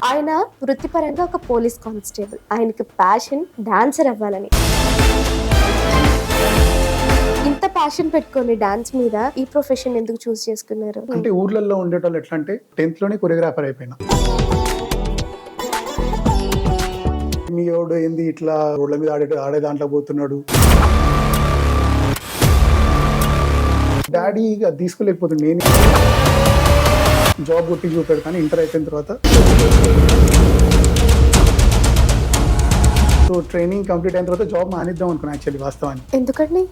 ఆయన వృత్తిపరంగా ఒక పోలీస్ కానిస్టేబుల్. ఆయనకి ప్యాషన్ డాన్సర్ అవ్వాలని. ఇంత ప్యాషన్ పెట్టుకొని డాన్స్ మీద ఈ ప్రొఫెషన్ ఎందుకు చూస్ చేసుకున్నారు? అంటే ఊర్లలో ఉండేటోళ్ళు ఎట్లా అంటే 10th లోనే కొరియోగ్రాఫర్ అయిపోయినా. మీ ఎవడు ఏంది ఇట్లా రోడ్ల మీద ఆడే దాంట్లో పోతున్నాడు, డాడీ అది తీసుకోలేకపోతుంది. నేను జాబ్ కొట్టి చూపెడతాను. ఇంటర్ అయిపోయిన తర్వాత సో ట్రైనింగ్ కంప్లీట్ అయిన తర్వాత జాబ్ మానేద్దాం అనుకున్నాను యాక్చువల్లీ వాస్తవాన్ని. ఎందుకండి?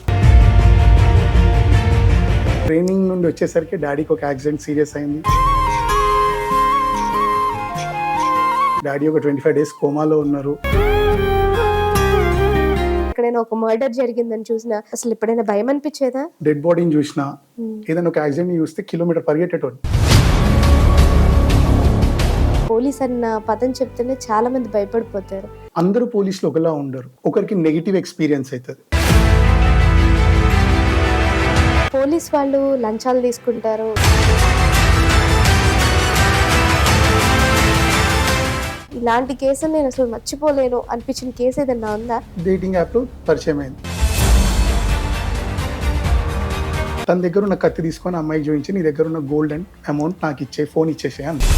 ట్రైనింగ్ నుండి వచ్చేసరికి డాడీకి ఒక యాక్సిడెంట్ సీరియస్ అయింది. డాడీ ఒక 25 days కోమాలో ఉన్నారు. ఎక్కడైనా ఒక మర్డర్ జరిగిందని చూసినా అసలు ఎప్పుడైనా భయం అనిపించేదా? డెడ్ బాడీని చూసినా, ఏదైనా ఒక యాక్సిడెంట్ చూస్తే కిలోమీటర్ పరిగెట్టేటోడు. పోలీస్ అన్న పదం చెప్తేనే చాలా మంది భయపడిపోతారు. అందరూ పోలీసులు ఒకలా ఉండరు, ఒకరికి నెగిటివ్ ఎక్స్పీరియన్స్ అవుతుంది. పోలీస్ వాళ్ళు లంచాలు తీసుకుంటారు. ఇలాంటి కేసులు నేను అసలు మర్చిపోలేను అనిపించిన కేసు ఏదన్నా ఉందా? డేటింగ్ యాప్ లో పరిచయం అయింది. తన దగ్గర ఉన్న కత్తి తీసుకొని అమ్మాయికి చూపించి, నీ దగ్గర ఉన్న గోల్డ్ అండ్ అమౌంట్ నాకు ఇచ్చే, ఫోన్ ఇచ్చేసే అంది.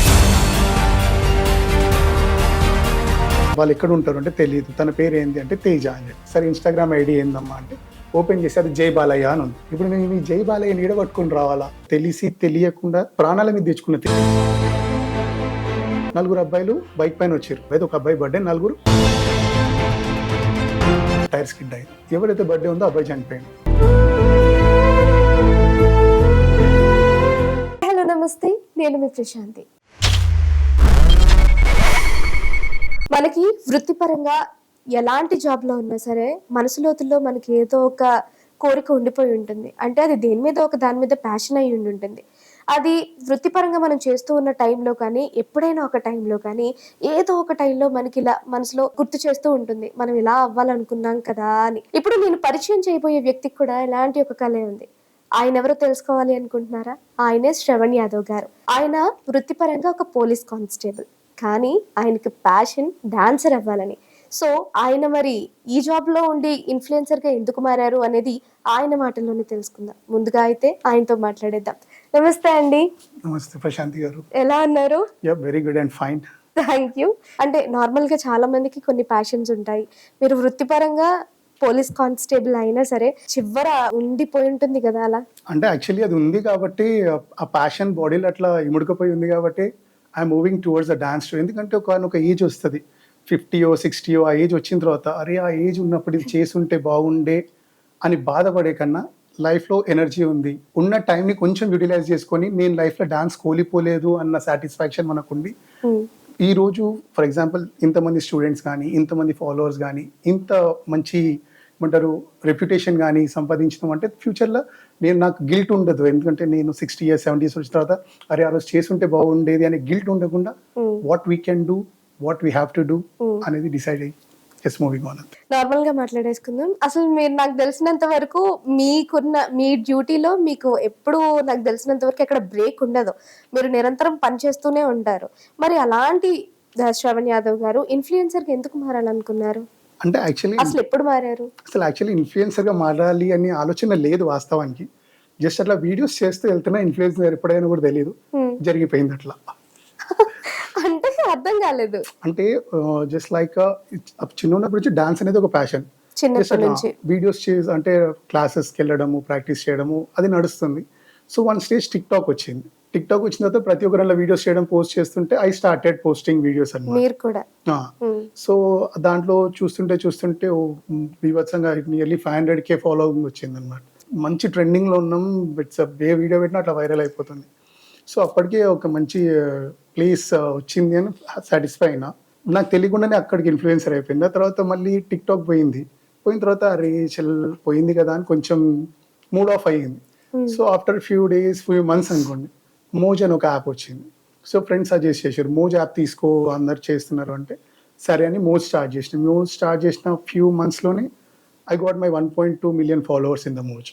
వాళ్ళు ఎక్కడ ఉంటారు అంటే తెలియదు. తన పేరు ఏంటి అంటే తేజ అని. సరే ఇన్స్టాగ్రామ్ ఐడి ఏందమ్మా అంటే ఓపెన్ చేసి అది జై బాలయ్య అని ఉంది. ఇప్పుడు నేను ఈ జై బాలయ్య నీడ పట్టుకుని రావాలా? తెలిసి తెలియకుండా ప్రాణాల మీద తెచ్చుకున్న 4 అబ్బాయిలు బైక్ పైన వచ్చారు. అయితే ఒక అబ్బాయి బర్త్డే, 4 టైర్ స్కిడ్ అయ్యింది. ఎవరైతే బర్త్డే ఉందో అబ్బాయి చనిపోయింది. హలో నమస్తే, నేను మీ ప్రశాంతి. మనకి వృత్తిపరంగా ఎలాంటి జాబ్లో ఉన్నా సరే మనసు లోతుల్లో మనకి ఏదో ఒక కోరిక ఉండిపోయి ఉంటుంది. అంటే అది దేని మీద ఒక దాని మీద ప్యాషన్ అయి ఉంటుంది. అది వృత్తిపరంగా మనం చేస్తూ ఉన్న టైంలో కానీ, ఎప్పుడైనా ఒక టైంలో కానీ, ఏదో ఒక టైంలో మనకి ఇలా మనసులో గుర్తు చేస్తూ ఉంటుంది, మనం ఇలా అవ్వాలనుకున్నాం కదా అని. ఇప్పుడు నేను పరిచయం చేయబోయే వ్యక్తికి కూడా ఇలాంటి ఒక కళ ఉంది. ఆయన ఎవరో తెలుసుకోవాలి అనుకుంటున్నారా? ఆయనే శ్రవణ్ యాదవ్ గారు. ఆయన వృత్తిపరంగా ఒక పోలీస్ కానిస్టేబుల్, కానీ ఆయనకి ప్యాషన్ డాన్సర్ అవ్వాలని. సో ఆయన మరి ఈ జాబ్లో ఉండి ఇన్ఫ్లుయెన్సర్గా ఎందుకు మారారు అనేది ఆయన మాటల్లోనే తెలుసుకుందాం. ముందుగా అయితే ఆయనతో మాట్లాడేద్దాం. నమస్తే అండి. నమస్తే ప్రశాంతి గారు. ఎలా ఉన్నారు? Very good and fine. Thank you. అంటే నార్మల్గా చాలా మందికి కొన్ని ప్యాషన్స్ ఉంటాయి. మీరు వృత్తిపరంగా పోలీస్ కానిస్టేబుల్ అయినా సరే చివర ఉండిపోయి ఉంటుంది కదా అలా. అంటే యాక్చువల్లీ అది ఉంది కాబట్టి, ఆ ప్యాషన్ బాడీలో అట్లా ఇముడుకుపోయి ఉంది కాబట్టి I'm moving towards the dance. ఎందుకంటే ఒక ఏజ్ వస్తుంది, 50 60 ఆ ఏజ్ వచ్చిన తర్వాత అరే ఆ ఏజ్ ఉన్నప్పుడు ఇది చేసుంటే బాగుండే అని బాధపడే కన్నా లైఫ్లో ఎనర్జీ ఉంది, ఉన్న టైంని కొంచెం యూటిలైజ్ చేసుకొని నేను లైఫ్లో డాన్స్ కోల్పోలేదు అన్న సాటిస్ఫాక్షన్ మనకుంది. ఈ రోజు ఫర్ ఎగ్జాంపుల్ ఇంతమంది స్టూడెంట్స్ కానీ, ఇంతమంది ఫాలోవర్స్ కానీ, ఇంత మంచి ఏమంటారు రెప్యుటేషన్ కానీ సంపాదించడం అంటే ఫ్యూచర్లో నాకు గిల్ట్ ఉండదు. ఎందుకంటే నేను 60 years 70 years వచ్చిన తర్వాత అరే ఆ రోజు చేసుంటే బాగుండేది అనే గిల్ట్ ఉండకుండా what we can do, what we have to do అనేది డిసైడ్ అయ్యి జస్ట్ మూవింగ్ ఆన్. నార్మల్ గా మాట్లాడేసుకుందాం. అసలు మీరు నాకు తెలిసినంత వరకు మీ డ్యూటీలో మీకు ఎప్పుడు నాకు తెలిసినంత వరకు ఎక్కడ బ్రేక్ ఉండదు. మీరు నిరంతరం పనిచేస్తూనే ఉంటారు. మరి అలాంటి శ్రవణ్ యాదవ్ గారు ఇన్ఫ్లుయెన్సర్కి ఎందుకు మారాలనుకున్నారు? అంటే యాక్చువల్లీ అసలు ఎప్పుడు మారారు? అసలు యాక్చువల్లీ ఇన్ఫ్లుయెన్సర్గా మారాలి అనే ఆలోచన లేదు వాస్తవానికి. జస్ట్ అట్లా వీడియోస్ చేస్తూ వెళ్తున్నా. ఇన్ఫ్లుయెన్సర్ ఎప్పుడైనా కూడా తెలియదు, జరిగిపోయింది అట్లా. అంటే అర్థం కాలేదు. అంటే జస్ట్ లైక్ చిన్నప్పటి నుంచి డాన్స్ అనేది ఒక ప్యాషన్. చిన్నప్పటి నుంచి వీడియోస్ చేసి అంటే క్లాసెస్కి వెళ్ళడము, ప్రాక్టీస్ చేయడము అది నడుస్తుంది. So one stage tick talk వచ్చింది. టిక్ టాక్ వచ్చిన తర్వాత ప్రతి ఒక్కరు అలా వీడియోస్ చేయడం, పోస్ట్ చేస్తుంటే ఐ స్టార్టెడ్ పోస్టింగ్ వీడియోస్ అన్నమాట. మీరు కూడా. సో దాంట్లో చూస్తుంటే బీభత్సంగా నియర్లీ 500K ఫాలోయింగ్ వచ్చింది అనమాట. మంచి ట్రెండింగ్లో ఉన్నాం. ఇట్స్ ఏ వీడియో పెట్టినా అట్లా వైరల్ అయిపోతుంది. సో అప్పటికే ఒక మంచి ప్లేస్ వచ్చింది అని సాటిస్ఫై అయినా. నాకు తెలియకుండానే అక్కడికి ఇన్ఫ్లుయెన్సర్ అయిపోయింది. ఆ తర్వాత మళ్ళీ టిక్ టాక్ పోయిన తర్వాత అరే పోయింది కదా అని కొంచెం మూడ్ ఆఫ్ అయ్యింది. సో ఆఫ్టర్ ఫ్యూ మంత్స్ అనుకోండి, మోజ్ అని ఒక యాప్ వచ్చింది. సో ఫ్రెండ్స్ సజెస్ట్ చేశారు, మోజ్ యాప్ తీసుకో అందరు చేస్తున్నారు అంటే సరే అని మోజ్ స్టార్ట్ చేసిన ఫ్యూ మంత్స్లోనే I got my 1.2 million followers in the Moj.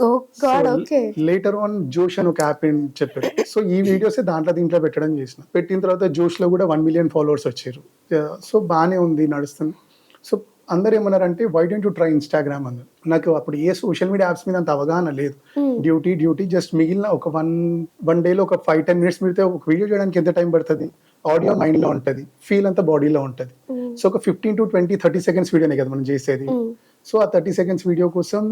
Oh god, okay. Later on Josh అని ఒక యాప్ చెప్పారు. సో ఈ వీడియోస్ దీంట్లో పెట్టడం చేసిన. పెట్టిన తర్వాత జోష్లో కూడా 1 మిలియన్ ఫాలోవర్స్ వచ్చారు. సో బాగానే ఉంది, నడుస్తుంది. సో అందరు ఏమన్నారంటే why don't you try Instagram అన్నారు. నాకు అప్పుడు ఏ సోషల్ మీడియా యాప్స్ మీద అంత అవగాహన లేదు. డ్యూటీ జస్ట్ మిగిలిన ఒక వన్ డేలో ఒక 5-10 మినిట్స్ మిగిలితే ఒక వీడియో చేయడానికి ఎంత టైం పడుతుంది? ఆడియో మైండ్లో ఉంటుంది, ఫీల్ అంతా బాడీలో ఉంటుంది. సో ఒక 15 to 20-30 సెకండ్స్ వీడియోనే కదా మనం చేసేది. సో ఆ 30 సెకండ్స్ వీడియో కోసం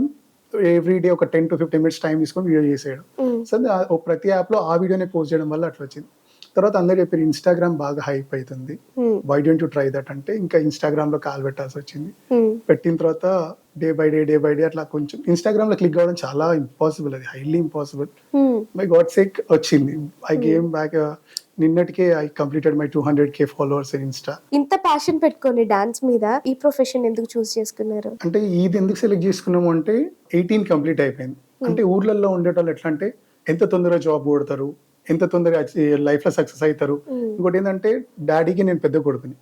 ఎవ్రీ డే ఒక 10 to 15 మినిట్స్ టైం తీసుకొని వీడియో చేసేయడం. సో ప్రతి యాప్లో ఆ వీడియోనే పోస్ట్ చేయడం వల్ల అట్లా వచ్చింది. తర్వాత అందరు చెప్పారు ఇన్స్టాగ్రామ్ బాగా హైప్ అవుతుంది, why don't you try that అంటే ఇంకా ఇన్స్టాగ్రామ్ లో కాల్ పెట్టాల్సి వచ్చింది. పెట్టిన తర్వాత డే బై డే అట్లా కొంచెం ఇన్స్టాగ్రామ్ లో క్లిక్ అవ్వడం చాలా ఇంపాసిబుల్, అది highly impossible. My god sake వచ్చింది. ఐ గేమ్ బ్యాక్ నిన్నటికే I completed my 200K followers in Insta. ఇంత ప్యాషన్ పెట్టుకొని డాన్స్ మీద ఈ ప్రొఫెషన్ ఎందుకు చూస్ చేసుకున్నారు? అంటే ఇది ఎందుకు సెలెక్ట్ చేసుకున్నాము అంటే 18 కంప్లీట్ అయిపోయింది. అంటే ఊర్లలో ఉండేటోళ్ళు ఎట్లా అంటే ఎంత తొందరగా జాబ్ కొడతారు, ఎంత తొందరగా లైఫ్ లో సక్సెస్ అవుతారు. ఇంకోటి ఏంటంటే డాడీకి నేను పెద్ద కొడుకుని,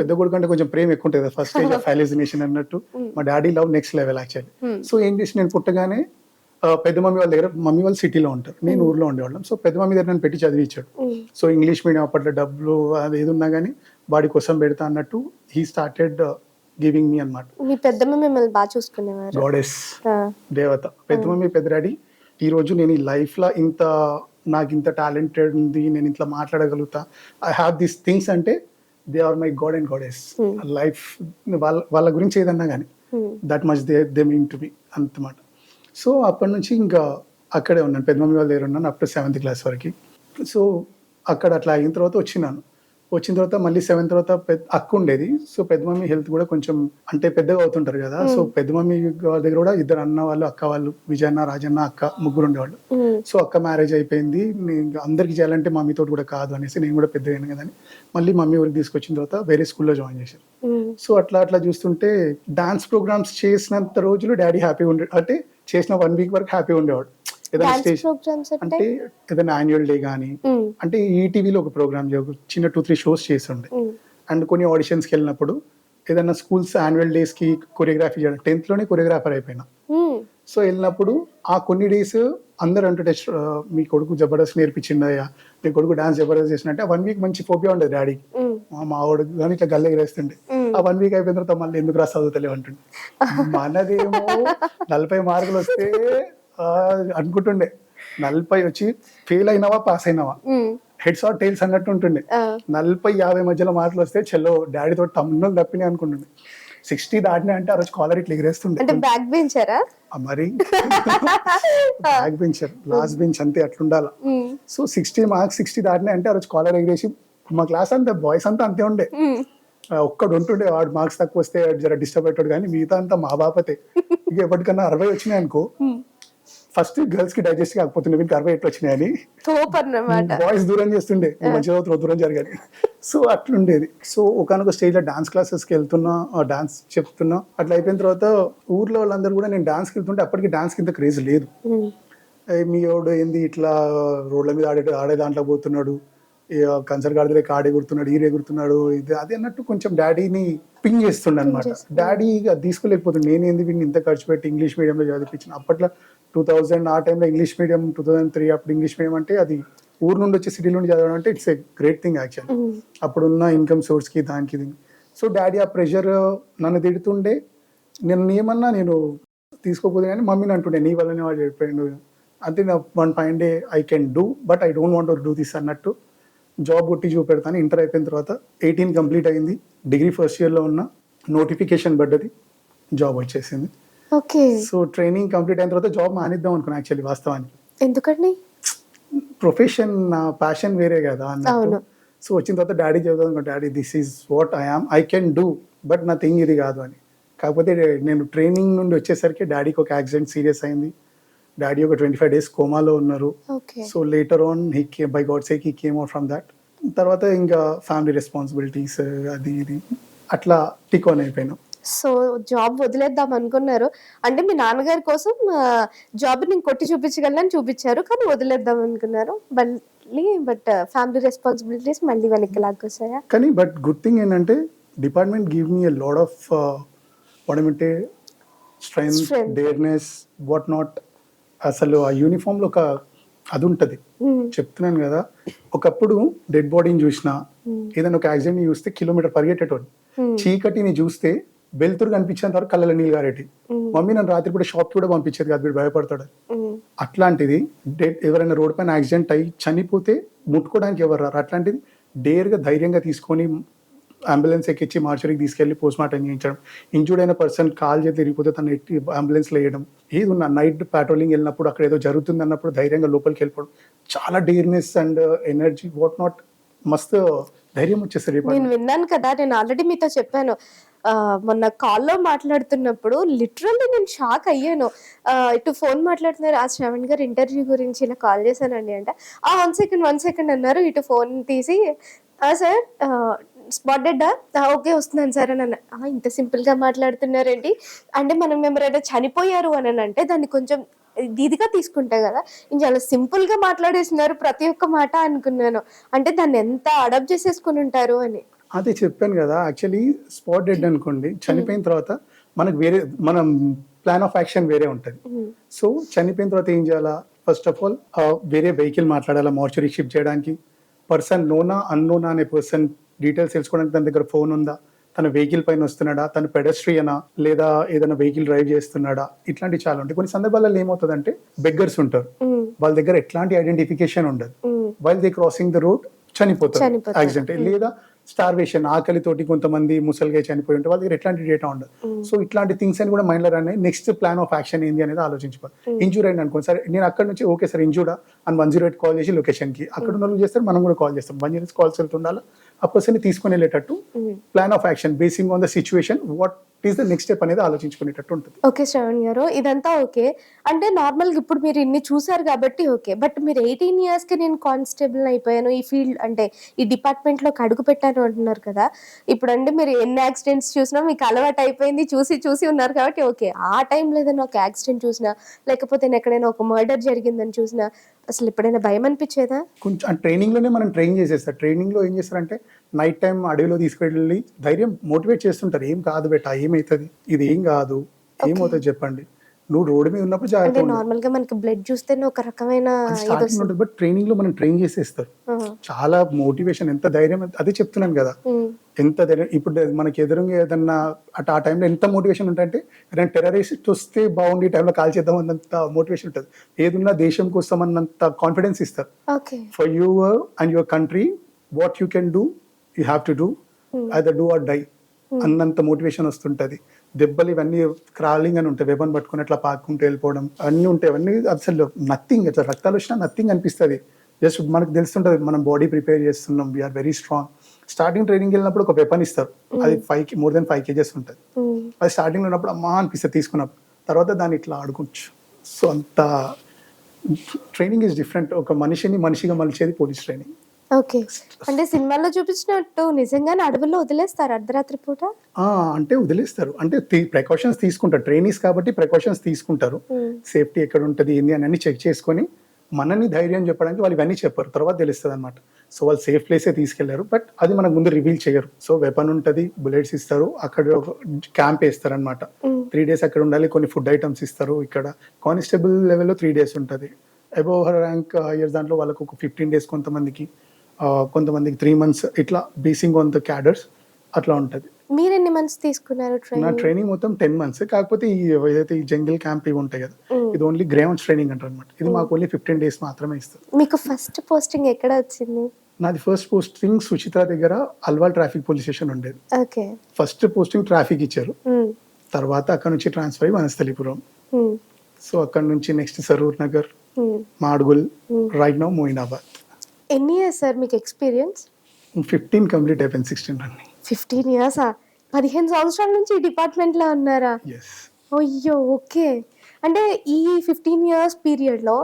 పెద్ద కొడుకు అంటే కొంచెం ప్రేమ ఎక్కువ ఉంటుంది, ఫస్ట్ స్టేజ్ ఆఫ్ హాలిజినేషన్ అన్నట్టు. మా daddy love next level actually. So ఏం చేసి నేను పుట్టగానే పెద్ద మమ్మీ వాళ్ళ దగ్గర, మమ్మీ వాళ్ళు సిటీలో ఉంటారు, నేను ఊర్లో ఉండేవాళ్ళం. సో పెద్ద మమ్మీ దగ్గర నన్ను పెట్టి చదివించాడు. సో ఇంగ్లీష్ మీడియం అప్పట్లో డబ్బులు అది ఏది ఉన్నా కానీ వాడి కోసం పెడతా అన్నట్టు హీ స్టార్టెడ్ గివింగ్ మీ అన్నమాట. మీ పెద్దమ్మ మిమ్మల్ని బాగా చూసుకునేవారు. గాడెస్, దేవత. పెద్ద మమ్మీ పెద్ద డాడీ ఈ రోజు నేను ఈ లైఫ్ లో నాకు ఇంత టాలెంటెడ్ ఉంది, నేను ఇట్లా మాట్లాడగలుగుతా, ఐ హ్యావ్ దీస్ థింగ్స్ అంటే they are my god and goddess. Life వాళ్ళ గురించి ఏదన్నా కానీ that much they mean to be అంతమాట. సో అప్పటి నుంచి ఇంకా అక్కడే ఉన్నాను, పెద్ద మమ్మీ వాళ్ళ దగ్గర ఉన్నాను అప్ టు 7th క్లాస్ వరకు. సో అక్కడ అట్లా అయిన తర్వాత వచ్చిన తర్వాత మళ్ళీ 7th తర్వాత అక్క ఉండేది. సో పెద్ద మమ్మీ హెల్త్ కూడా కొంచెం అంటే పెద్దగా అవుతుంటారు కదా. సో పెద్ద మమ్మీ వాళ్ళ దగ్గర కూడా 2 అన్న వాళ్ళు, అక్క వాళ్ళు, విజయన్న, రాజన్న, అక్క ముగ్గురు ఉండేవాళ్ళు. సో అక్క మ్యారేజ్ అయిపోయింది, నేను అందరికి చేయాలంటే మమ్మీతో కూడా కాదు అనేసి నేను కూడా పెద్ద అయినా కదని మళ్ళీ మమ్మీ ఊరికి తీసుకొచ్చిన తర్వాత వేరే స్కూల్లో జాయిన్ చేశారు. సో అట్లా చూస్తుంటే డాన్స్ ప్రోగ్రామ్స్ చేసినంత రోజులు డాడీ హ్యాపీగా ఉండే, అంటే చేసిన 1 వీక్ వరకు హ్యాపీగా ఉండేవాడు. ఏదైనా స్టేజ్ అంటే ఏదైనా యాన్యువల్ డే కానీ అంటే ఈటీవీలో ఒక ప్రోగ్రామ్ చిన్న 2-3 షోస్ చేస్తుండే. అండ్ కొన్ని ఆడిషన్స్కి వెళ్ళినప్పుడు ఏదైనా స్కూల్స్ యాన్యువల్ డేస్ కి కొరియోగ్రఫీ చేయడం, 10th లోనే కొరియోగ్రాఫర్ అయిపోయినా. సో వెళ్ళినప్పుడు ఆ కొన్ని డేస్ అందరు అంటే మీ కొడుకు జబర్దస్త్ నేర్పించిందయ్యా, మీ కొడుకు డాన్స్ జబర్దస్త్ చేసినట్టే 1 వీక్ మంచి ఫోబియా ఉండేది డాడీకి. మా వాడు కానీ ఇట్లా గల్ల ఎగరేస్తుండే. ఆ 1 వీక్ అయిపోయిన తర్వాత మళ్ళీ ఎందుకు రాసి చదువుతలేవు అంటుండే. మనదేమో 40 మార్కులు వస్తే అనుకుంటుండే 40 వచ్చి ఫెయిల్ అయినావా పాస్ అయినావా, హెడ్స్ ఆర్ టైల్స్ అన్నట్టు ఉంటుండే. 40-50 మధ్యలో మార్కులు వస్తే చలో డాడీతో తమ్ముళ్ళు తప్పినాయి అనుకుంటుండే. 60 దాటినా అంటే ఆ రోజు కాలర్ ఇట్లా ఎగరేస్తుండే. బ్యాక్ బెంచరా? మరి బ్యాక్ బెంచర్, లాస్ట్ బెంచ్ అంతే అట్లుండాల. సో 60 మార్క్స్ 60 దాటినా అంటే ఆ రోజు కాలర్ ఎగరేసి మా క్లాస్ అంతా బాయ్స్ అంతా అంతే ఉండే. ఒక్కడు ఉంటుండే వాడు మార్క్స్ తక్కువ వస్తే జర డిస్టర్బ్ అవుతాడు, కానీ మిగతా అంతా మా బాపతే. ఇక ఎప్పటికన్నా 60 వచ్చినాయి అనుకో, ఫస్ట్ గర్ల్స్ కి డైజెస్ట్ కాకపోతుండే వీళ్ళకి 68 వచ్చినాయని బాయ్స్ దూరం చేస్తుండే, మంచిగా దూరం జరగాలి. సో అట్లుండేది. సో ఒకనొక స్టేజ్ లో డాన్స్ క్లాసెస్ కి వెళ్తున్నా, డాన్స్ చెప్తున్నా. అట్లా అయిపోయిన తర్వాత ఊర్లో వాళ్ళందరూ కూడా నేను డాన్స్ కి వెళ్తుంటే అప్పటికి డాన్స్ కి ఇంత క్రేజ్ లేదు. మీ వాడు ఏంది ఇట్లా రోడ్ల మీద ఆడే దాంట్లో పోతున్నాడు, కన్సర్ గాడిదలే ఆడే గుర్తున్నాడు, ఈరే గుర్తున్నాడు, ఇది అది అన్నట్టు కొంచెం డాడీని పింగ్ చేస్తుండే అనమాట. డాడీ అది తీసుకోలేకపోతుంది, నేనేంది వీడిని ఇంత ఖర్చు పెట్టి ఇంగ్లీష్ మీడియంలో చదివించిన. అప్పట్లో 2000 ఆ టైంలో ఇంగ్లీష్ మీడియం, 2003 అప్పుడు ఇంగ్లీష్ మీడియం అంటే అది ఊరు నుండి వచ్చి సిటీ నుండి చదవడం అంటే it's a great thing actually, అప్పుడున్న ఇన్కమ్ సోర్స్కి దానికి దీనికి. సో డాడీ ఆ ప్రెషర్ నన్ను తిడుతుండే, నేను తీసుకోకపోతే కానీ మమ్మీని అంటుండే నీ వల్లనే వాడు చెప్పాడు అంటే. నా 1 fine day I can do but I don't want to do this అన్నట్టు జాబ్ కొట్టి చూపెడతాను. ఇంటర్ అయిపోయిన తర్వాత 18 కంప్లీట్ అయింది, డిగ్రీ ఫస్ట్ ఇయర్లో ఉన్న, నోటిఫికేషన్ పడ్డది, జాబ్ వచ్చేసింది. సో ట్రైనింగ్ కంప్లీట్ అయిన తర్వాత జాబ్ మానేద్దాం అనుకున్నా యాక్చువల్లీ వాస్తవానికి. ఎందుకండి? ప్రొఫెషన్, నా ప్యాషన్ వేరే కదా అన్నట్టు. సో వచ్చిన తర్వాత డాడీ చెబుతాను, daddy this is what I am, I can do but నా థింగ్ ఇది కాదు అని. కాకపోతే నేను ట్రైనింగ్ నుండి వచ్చేసరికి డాడీకి ఒక యాక్సిడెంట్ సీరియస్ అయింది. డాడీ ఒక 25 days కోమాలో ఉన్నారు. So later on by God sake he came out from that. తర్వాత ఇంకా ఫ్యామిలీ రెస్పాన్సిబిలిటీస్ అది ఇది అట్లా టిక్ ఆన్ అయిపోయినాం. సో జాబ్ వదిలేద్దాం అనుకున్నారు అంటే మీ నాన్నగారి కోసం జాబ్ నేను కొట్టి చూపించగలని చూపించారు, కానీ వదిలేద్దాం అనుకున్నారు మళ్ళీ. బట్ ఫ్యామిలీ రెస్పాన్సిబిలిటీస్ మళ్ళీ వెనక్కి లాక్కొచ్చాయా? కానీ బట్ గుడ్ థింగ్ ఏంటంటే department give me a lot of వాడమంటే strength, Strength. Dareness, what not. అసలు ఆ యూనిఫామ్లో ఒక అది ఉంటుంది. చెప్తున్నాను కదా, ఒకప్పుడు డెడ్ బాడీని చూసినా ఏదైనా ఒక యాక్సిడెంట్ని చూస్తే కిలోమీటర్ పరిగెట్టేటోడు. చీకటిని చూస్తే వెలుతురు కనిపించేంత వరకు కళ్ళ నీళ్ళు గారేటి. మమ్మీ నన్ను రాత్రి కూడా షాప్కి కూడా పంపించేది కాదు, వీడు భయపడతాడు. అట్లాంటిది ఎవరైనా రోడ్ పైన యాక్సిడెంట్ అయ్యి చనిపోతే ముట్టుకోవడానికి ఎవరు రారు. అట్లాంటిది డేర్గా ధైర్యంగా తీసుకొని అంబులెన్స్ ఎక్కించి మార్చరీకి తీసుకెళ్లి పోస్ట్ మార్టం చేయించడం, ఇంజూర్డ్ అయిన పర్సన్ కాల్ చేతి తిరిగిపోతే తను ఎట్టి అంబులెన్స్లో వేయడం, ఏది ఉన్నా నైట్ ప్యాట్రోలింగ్ వెళ్ళినప్పుడు అక్కడ ఏదో జరుగుతుంది అన్నప్పుడు ధైర్యంగా లోపలికి వెళ్ళిపోవడం, చాలా డేర్నెస్ అండ్ ఎనర్జీ వాట్ నాట్, మస్తు ధైర్యం వచ్చేస్తుంది. నేను విన్నాను కదా, నేను ఆల్రెడీ మీతో చెప్పాను. మొన్న కాల్లో మాట్లాడుతున్నప్పుడు లిటరల్లీ నేను షాక్ అయ్యాను. ఇటు ఫోన్ మాట్లాడుతున్నారు, ఆ శ్రవణ్ గారు ఇంటర్వ్యూ గురించి ఇలా కాల్ చేశానండి అంటే, 1 సెకండ్ అన్నారు. ఇటు ఫోన్ తీసి సార్ స్పాట్ డెడ్డా, ఓకే వస్తున్నాను సార్ అని అన్న. ఇంత సింపుల్గా మాట్లాడుతున్నారేంటి అంటే, మనం ఎవరైనా చనిపోయారు అని అంటే దాన్ని కొంచెం ఇదిగా తీసుకుంటా కదా, నేను చాలా సింపుల్ గా మాట్లాడేస్తున్నారు ప్రతి ఒక్క మాట అనుకున్నాను. అంటే దాన్ని ఎంత అడాప్ట్ చేసేసుకుని ఉంటారు అని. అదే చెప్పాను కదా, యాక్చువల్లీ స్పాట్ డెడ్ అనుకోండి, చనిపోయిన తర్వాత మనకు వేరే మనం ప్లాన్ ఆఫ్ యాక్షన్ వేరే ఉంటుంది. సో చనిపోయిన తర్వాత ఏం చేయాలా, ఫస్ట్ ఆఫ్ ఆల్ వేరే వెహికల్ మాట్లాడాలా మార్చురీ షిఫ్ట్ చేయడానికి. పర్సన్ నోనా అన్నోనా అనే పర్సన్ డీటెయిల్స్ తెలుసుకోవడానికి తన దగ్గర ఫోన్ ఉందా, తన వెహికల్ పైన వస్తున్నాడా, తన పెడస్ట్రియనా లేదా ఏదైనా వెహికల్ డ్రైవ్ చేస్తున్నాడా, ఇట్లాంటివి చాలా ఉంటాయి. కొన్ని సందర్భాలలో ఏమవుతుందంటే బెగ్గర్స్ ఉంటారు, వాళ్ళ దగ్గర ఎట్లాంటి ఐడెంటిఫికేషన్ ఉండదు, while they crossing the road చనిపోతారు యాక్సిడెంట్, లేదా స్టార్వేషన్ ఆకలితోటి కొంతమంది ముసలిగా చనిపోయి ఉంటే వాళ్ళ దగ్గర ఎట్లాంటి డేటా ఉండదు. సో ఇట్లాంటి థింగ్స్ అని కూడా మైండ్ లో రాని నెక్స్ట్ ప్లాన్ ఆఫ్ యాక్షన్ ఏంది అనేది ఆలోచించుకోవాలి. ఇంజూర్ అయింది అనుకోండి, సరే నేను అక్కడ నుంచి ఓకే సార్ ఇంజూర్డా అని 108 కాల్ చేసి లొకేషన్ కి అక్కడ ఉన్న వాళ్ళు చేస్తారు, మనం కూడా కాల్ చేస్తాం. 108 కాల్స్ వెళ్తుండాలి, ఆ పర్సన్ ని తీసుకొని వెళ్ళేటట్టు plan of action basing on the situation what is the next step అనేది ఆలోచించుకునేటట్టు ఉంటుంది. ఓకే శ్రవణ్ గారు, ఇదంతా ఓకే. అంటే నార్మల్గా ఇప్పుడు మీరు ఇన్ని చూసారు కాబట్టి ఓకే, బట్ మీరు 18 years కి నేను కానిస్టేబుల్ అయిపోయాను, ఈ ఫీల్డ్ అంటే ఈ డిపార్ట్మెంట్ లోకి అడుగు పెట్టాను అంటున్నారు కదా. ఇప్పుడు అంటే మీరు ఎన్ని యాక్సిడెంట్స్ చూసినా మీకు అలవాటు అయిపోయింది, చూసి చూసి ఉన్నారు కాబట్టి ఓకే. ఆ టైంలో ఏదైనా ఒక యాక్సిడెంట్ చూసినా, లేకపోతే ఎక్కడైనా ఒక మర్డర్ జరిగిందని చూసినా అసలు ఎప్పుడైనా భయం అనిపించేదా? కొంచెం ట్రైనింగ్ లోనే మనం ట్రైన్ చేసేస్తారు. ట్రైనింగ్ లో ఏం చేస్తారంటే నైట్ టైం అడవిలో తీసుకెళ్ళి ధైర్యం మోటివేట్ చేస్తుంటారు. ఏం కాదు బెటా, ఏమవుతుంది, ఇది ఏం కాదు, ఏమవుతుంది చెప్పండి, నువ్వు రోడ్డు మీద ఉన్నప్పుడు జాగ్రత్త. నార్మల్ గా మనకి బ్లడ్ చూస్తేనే ఒక రకమైన స్టార్టింగ్ ఉంటుంది, బట్ ట్రైనింగ్ లో మనం ట్రైన్ చేసేస్తారు. చాలా మోటివేషన్, ఎంత ధైర్యం, అదే చెప్తున్నాను కదా, ఎంత ధైర్యం. ఇప్పుడు మనకి ఎదురుగా ఏదన్నా అటు ఆ టైంలో ఎంత మోటివేషన్ ఉంటుందంటే, ఏదైనా టెర్రరిస్ట్ వస్తే బాగుండి ఈ టైంలో కాల్ చేద్దాం అన్నంత మోటివేషన్ ఉంటుంది. ఏదున్నా దేశం కోసం అన్నంత కాన్ఫిడెన్స్ ఇస్తారు. For your and your country what you can do, you have to do, either do or die అన్నంత మోటివేషన్ వస్తుంటది. దెబ్బలు ఇవన్నీ క్రాలింగ్ అని ఉంటాయి, వెపన్ పట్టుకుని అట్లా పాక్కుంటూ వెళ్ళిపోవడం అన్నీ ఉంటాయి. అవన్నీ అసలు నథింగ్, అట్లా రక్తాలు వచ్చినా నథింగ్ అనిపిస్తుంది. జస్ట్ మనకు తెలుస్తుంటది మనం బాడీ ప్రిపేర్ చేస్తున్నాం, we are very strong. Starting training వెళ్ళినప్పుడు ఒక వెపన్ ఇస్తారు, అది more than 5 kgs ఉంటుంది. అది స్టార్టింగ్ లో ఉన్నప్పుడు అమ్మా అనిపిస్తుంది తీసుకున్నప్పుడు, తర్వాత దాన్ని ఇట్లా ఆడుకోవచ్చు. సో అంత ట్రైనింగ్ ఇస్ డిఫరెంట్. ఒక మనిషిని మనిషిగా మలిచేది పోలీస్ ట్రైనింగ్. ఓకే, అంటే సినిమాల్లో చూపించినట్టు నిజంగానే అడవుల్లో వదిలేస్తారు అర్ధరాత్రి పూట? అంటే వదిలేస్తారు, అంటే ప్రికాషన్స్ తీసుకుంటారు. ట్రైనీస్ కాబట్టి ప్రికాషన్స్ తీసుకుంటారు. సేఫ్టీ ఎక్కడ ఉంటుంది ఏంది అని అన్ని చెక్ చేసుకొని మనని ధైర్యం చెప్పడానికి వాళ్ళు ఇవన్నీ చెప్పారు, తర్వాత తెలుస్తుంది అనమాట. సో వాళ్ళు సేఫ్ ప్లేసే తీసుకెళ్లారు, బట్ అది మనకు ముందు రివీల్ చేయరు. సో వెపన్ ఉంటుంది, బుల్లెట్స్ ఇస్తారు, అక్కడ క్యాంప్ వేస్తారు అనమాట. 3 days అక్కడ ఉండాలి, కొన్ని ఫుడ్ ఐటమ్స్ ఇస్తారు. ఇక్కడ కానిస్టేబుల్ లెవెల్లో 3 days ఉంటుంది. అబోవ్ ర్యాంక్ ఇయర్స్ దాంట్లో వాళ్ళకు ఒక 15 days, కొంతమందికి 3 months, ఇట్లా బేసింగ్ ఆన్ ద క్యాడర్స్ అట్లా ఉంటుంది. మీరు ఎన్ని మంత్స్ తీసుకున్నారు నా ట్రైనింగ్ మొత్తం 10 months. కాకపోతే ఏదైతే ఈ జంగిల్ క్యాంప్ ఇవి ఉంటాయి కదా, ఇది ఓన్లీ గ్రౌండ్ ట్రైనింగ్ అంటారు అనమాట. ఇది మాకు ఓన్లీ 15 days మాత్రమే ఇస్తారు. మీకు ఫస్ట్ పోస్టింగ్ ఎక్కడ వచ్చింది? నాది ఫస్ట్ పోస్టింగ్ సుచిత దగ్గర అల్వాల్ ట్రాఫిక్ పోలీస్ స్టేషన్ ఉండేది. ఓకే, ఫస్ట్ పోస్టింగ్ ట్రాఫిక్ ఇచ్చారు, తర్వాత అక్కడ నుంచి ట్రాన్స్ఫర్ అయ్యి వనస్థలిపురం. సో అక్కడ నుంచి next Saroor Nagar, Madgul, right now Moinabad. ఎన్ని ఇయర్స్ సార్ మీకు ఎక్స్పీరియన్స్? 15 కంప్లీట్ అయిపోయింది, 16 రన్నింగ్. 15 years? 15 సంవత్సరాల నుంచి ఈ డిపార్ట్మెంట్ లో ఉన్నారా? అయ్యో, ఓకే. అంటే ఈ 15 years పీరియడ్ లో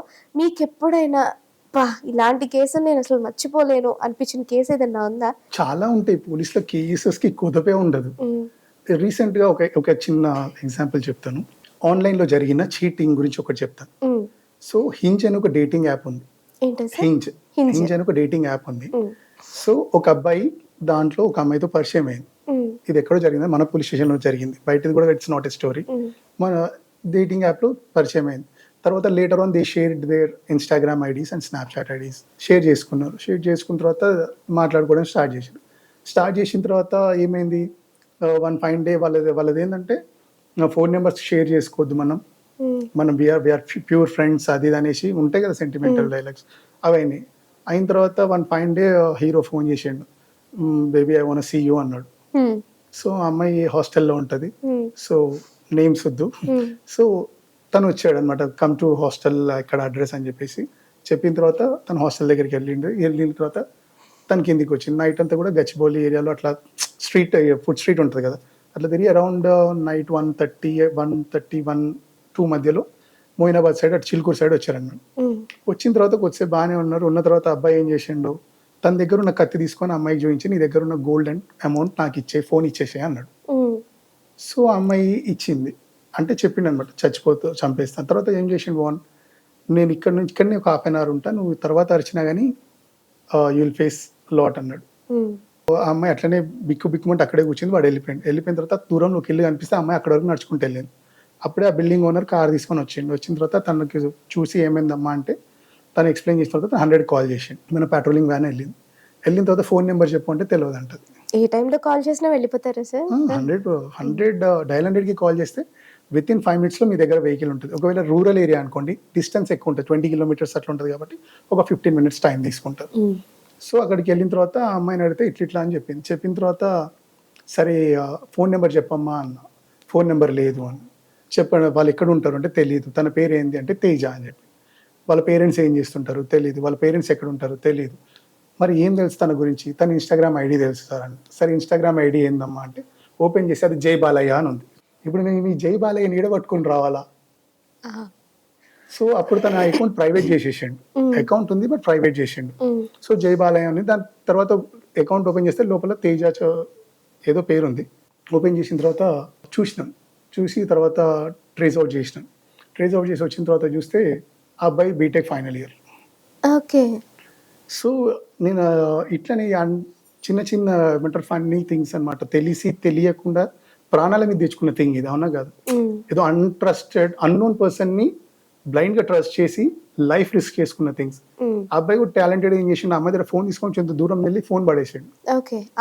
మీకు ఎప్పుడైనా ఇలాంటి కేసు నేను అసలు మర్చిపోలేను అనిపించిన కేసు ఏదైనా ఉందా? చాలా ఉంటాయి, పోలీసుల కేసెస్ కి కుదపే ఉండదు. రీసెంట్ గా ఒక చిన్న ఎగ్జాంపుల్ చెప్తాను. ఆన్లైన్ లో జరిగిన చీటింగ్ గురించి ఒకటి చెప్తాను. సో హింజ్ అని ఒక డేటింగ్ యాప్ ఉంది. హింజ్ అని ఒక డేటింగ్ యాప్ ఉంది. సో ఒక అబ్బాయి దాంట్లో ఒక అమ్మాయితో పరిచయం అయింది. ఇది ఎక్కడో జరిగింది, మన పోలీస్ స్టేషన్లో జరిగింది, బయటది కూడా ఇట్స్ నాట్ ఎ స్టోరీ. మన డేటింగ్ యాప్లో పరిచయం అయింది. తర్వాత later on they shared their Instagram IDs and Snapchat IDs share చేసుకున్నారు. షేర్ చేసుకున్న తర్వాత మాట్లాడుకోవడం స్టార్ట్ చేసిన తర్వాత ఏమైంది, వన్ ఫైన్ డే వాళ్ళది ఏంటంటే ఫోన్ నెంబర్స్ షేర్ చేసుకోవద్దు, మనం వీఆర్ ప్యూర్ ఫ్రెండ్స్ అది ఇది అనేసి ఉంటాయి కదా సెంటిమెంటల్ డైలాగ్స్, అవన్నీ అయిన తర్వాత one fine day hero phone చేసిండు, baby I want see you అన్నాడు. సో అమ్మాయి హాస్టల్లో ఉంటుంది, సో నేమ్స్ వద్దు. సో తను వచ్చాడు అనమాట, కమ్ టు హాస్టల్ ఇక్కడ అడ్రస్ అని చెప్పేసి చెప్పిన తర్వాత తను హాస్టల్ దగ్గరికి వెళ్ళిన తర్వాత తన కిందికి వచ్చింది. నైట్ అంతా కూడా గచ్చిబౌలి ఏరియాలో అట్లా ఫుడ్ స్ట్రీట్ ఉంటుంది కదా, అట్లా తిరిగి అరౌండ్ నైట్ 1:30, 1:2 మధ్యలో మోయినాబాద్ సైడ్ అటు చిలుకూరు సైడ్ వచ్చారన్నమాట. వచ్చిన తర్వాత కొద్దిసేపు బాగానే ఉన్నారు. ఉన్న తర్వాత అబ్బాయి ఏం చేసిండు, తన దగ్గర ఉన్న కత్తి తీసుకొని అమ్మాయికి చూపించి నీ దగ్గర ఉన్న గోల్డ్ అండ్ అమౌంట్ నాకు ఇచ్చే, ఫోన్ ఇచ్చేసే అన్నాడు. సో అమ్మాయి ఇచ్చింది. అంటే చెప్పిండు అనమాట చంపేస్తాను. తర్వాత ఏం చేసిండు, నేను ఇక్కడనే ఒక హాఫ్ అన్ అవర్ ఉంటా, నువ్వు తర్వాత అరిచినా కానీ యూ విల్ ఫేస్ లాట్ అన్నాడు. ఆ అమ్మాయి అట్లనే బిక్కుమంటే అక్కడే కూర్చుంది. వాడు వెళ్ళిపోయిన తర్వాత దూరంలో ఒక ఇల్లు కనిపిస్తే అమ్మాయి అక్కడ వరకు నడుచుకుంటూ వెళ్ళింది. అప్పుడే ఆ బిల్డింగ్ ఓనర్ కార్ తీసుకొని వచ్చిన తర్వాత తనకి చూసి ఏమైందమ్మా అంటే తను ఎక్స్ప్లెయిన్ చేసిన తర్వాత 100 కాల్ చేసిండు. మన పెట్రోలింగ్ వ్యాన్ వెళ్ళిన తర్వాత ఫోన్ నెంబర్ చెప్పు అంటే తెలియదు అంటది. ఏ టైంలో కాల్ చేసినా వెళ్ళిపోతారా సార్? 100 డయల్ 100కి కాల్ చేస్తే విత్ ఇన్ 5 minutes మీ దగ్గర వెహికల్ ఉంటుంది. ఒకవేళ రూరల్ ఏరియా అనుకోండి, డిస్టెన్స్ ఎక్కువ ఉంటుంది, 20 kilometers అట్లా ఉంటుంది కాబట్టి ఒక 15 minutes టైం తీసుకుంటారు. సో అక్కడికి వెళ్ళిన తర్వాత ఆ అమ్మాయిని అడిగితే ఇట్లా అని చెప్పిన తర్వాత సరే ఫోన్ నెంబర్ చెప్పమ్మా అన్న. ఫోన్ నెంబర్ లేదు అని చెప్పాను. వాళ్ళు ఎక్కడ ఉంటారు అంటే తెలియదు. తన పేరు ఏంటి అంటే తేజ అని చెప్పి. వాళ్ళ పేరెంట్స్ ఏం చేస్తుంటారు తెలియదు. వాళ్ళ పేరెంట్స్ ఎక్కడ ఉంటారు తెలియదు. మరి ఏం తెలుసు తన గురించి, తన ఇన్స్టాగ్రామ్ ఐడి తెలుసు సార్ అని. సరే ఇన్స్టాగ్రామ్ ఐడి ఏందమ్మా అంటే ఓపెన్ చేసి అది జై బాలయ్య అని ఉంది. ఇప్పుడు మేము ఈ జై బాలయ్యని ఈడబట్టుకుని రావాలా? సో అప్పుడు తన అకౌంట్ ప్రైవేట్ చేసేసిండు. అకౌంట్ ఉంది బట్ ప్రైవేట్ చేసిండు. సో జై బాలయ్య అని. దాని తర్వాత అకౌంట్ ఓపెన్ చేస్తే లోపల తేజ ఏదో పేరు ఉంది. ఓపెన్ చేసిన తర్వాత చూసి తర్వాత ట్రేస్ అవుట్ చేసి వచ్చిన తర్వాత చూస్తే ఆ అబ్బాయి BTech final year. Okay. So నేను ఇట్లనే చిన్న ఏమంటారు ఫన్నీ థింగ్స్ అనమాట, తెలియకుండా ప్రాణాల మీద తెచ్చుకున్న థింగ్ ఇది, అవునా కాదు? ఏదో అన్నోన్ పర్సన్ ని బ్లైండ్ గా ట్రస్ట్ చేసి లైఫ్ రిస్క్ చేసుకున్న థింగ్స్. అబ్బాయి కూడా టాలెంటెడ్ ఏం చేసిండు, అమ్మాయి దగ్గర ఫోన్ తీసుకొని కొంత దూరం వెళ్ళి ఫోన్ పడేసాడు.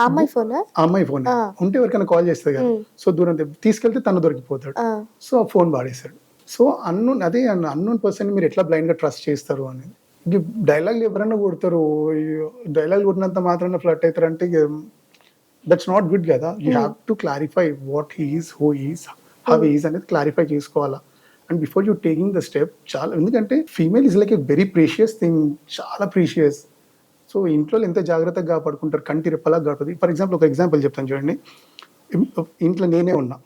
అమ్మాయి ఫోన్ ఉంటే ఎవరికైనా కాల్ చేస్తుంది కదా, సో దూరం తీసుకెళ్తే తను దొరికిపోతాడు. సో ఆ ఫోన్ పాడేశాడు. సో అన్నోన్ పర్సన్ మీరు ఎట్లా బ్లైండ్ గా ట్రస్ట్ చేస్తారు అనేది. డైలాగ్ ఎవరైనా కొడతారు, డైలాగ్ కొట్టినంత మాత్రాన ఫ్లర్ట్ అవుతారు అంటే దట్స్ నాట్ గుడ్ కదా. You have to clarify what he is, who is, how is అనేది క్లారిఫై చేసుకోవాలా. And before you taking the step చాలా, ఎందుకంటే female is like a very precious thing, చాలా ప్రీషియస్. సో ఇంట్లో ఎంత జాగ్రత్తగా కాపాడుకుంటారు, కంటి రెప్పలా కాపాడు. ఫర్ ఎగ్జాంపుల్ ఒక ఎగ్జాంపుల్ చెప్తాను చూడండి. ఇంట్లో నేనే ఉన్నా,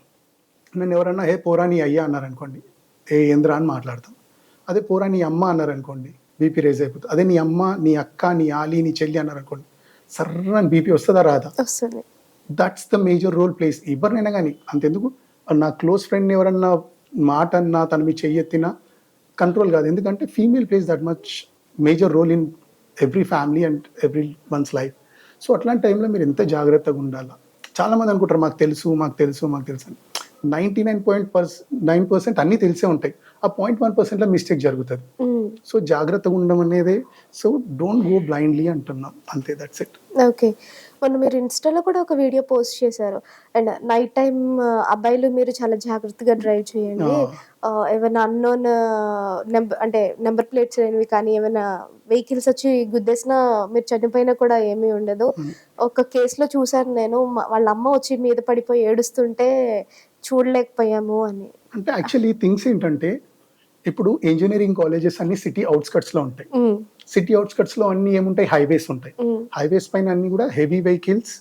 నన్ను ఎవరన్నా హే పోరా నీ అయ్యా అన్నారనుకోండి, ఏ ఏంద్రా అని మాట్లాడతాం. అదే పోరా నీ అమ్మ అన్నారనుకోండి బీపీ రేజ్ అయిపోతుంది. అదే నీ అమ్మ, నీ అక్క, నీ ఆలి, నీ చెల్లి అన్నారనుకోండి సర్రని బీపీ వస్తుందా రాదా? That's the major role plays. ఎవరినైనా కానీ అంతెందుకు, నా క్లోజ్ ఫ్రెండ్ ఎవరన్నా మాట అన్నా, తన మీ చెయ్యెత్తినా కంట్రోల్ కాదు. ఎందుకంటే female plays that much major role in every family and every one's life. So అట్లాంటి టైంలో మీరు ఎంత జాగ్రత్తగా ఉండాలి. చాలామంది అనుకుంటారు మాకు తెలుసు అని. 99.9% అన్నీ తెలిసే ఉంటాయి. ఆ 0.1%లో మిస్టేక్ జరుగుతుంది. సో జాగ్రత్తగా ఉండడం అనేది, సో డోంట్ గో బ్లైండ్లీ అంటున్నాం అంతే, దట్స్ ఇట్. ఓకే. మొన్న మీరు ఇన్స్టాలో కూడా ఒక వీడియో పోస్ట్ చేశారు. అండ్ నైట్ టైం అబ్బాయిలు మీరు చాలా జాగ్రత్తగా డ్రైవ్ చేయండి, ఏమైనా అన్నోన్ నెంబర్ ప్లేట్స్ లేనివి కానీ ఏమైనా వెహికల్స్ వచ్చి గుద్దేసినా మీరు చనిపోయినా కూడా ఏమీ ఉండదు. ఒక కేసులో చూసాను నేను, వాళ్ళ అమ్మ వచ్చి మీద పడిపోయి ఏడుస్తుంటే చూడలేకపోయాము అని. అంటే యాక్చువల్లీ థింగ్స్ ఏంటంటే, ఇప్పుడు ఇంజనీరింగ్ కాలేజెస్ అన్ని సిటీ అవుట్స్కట్స్ లో ఉంటాయి. సిటీ అవుట్స్కట్స్ లో అన్ని ఏముంటాయి, హైవేస్ ఉంటాయి. హైవేస్ పైన అన్ని కూడా హెవీ వెహికల్స్,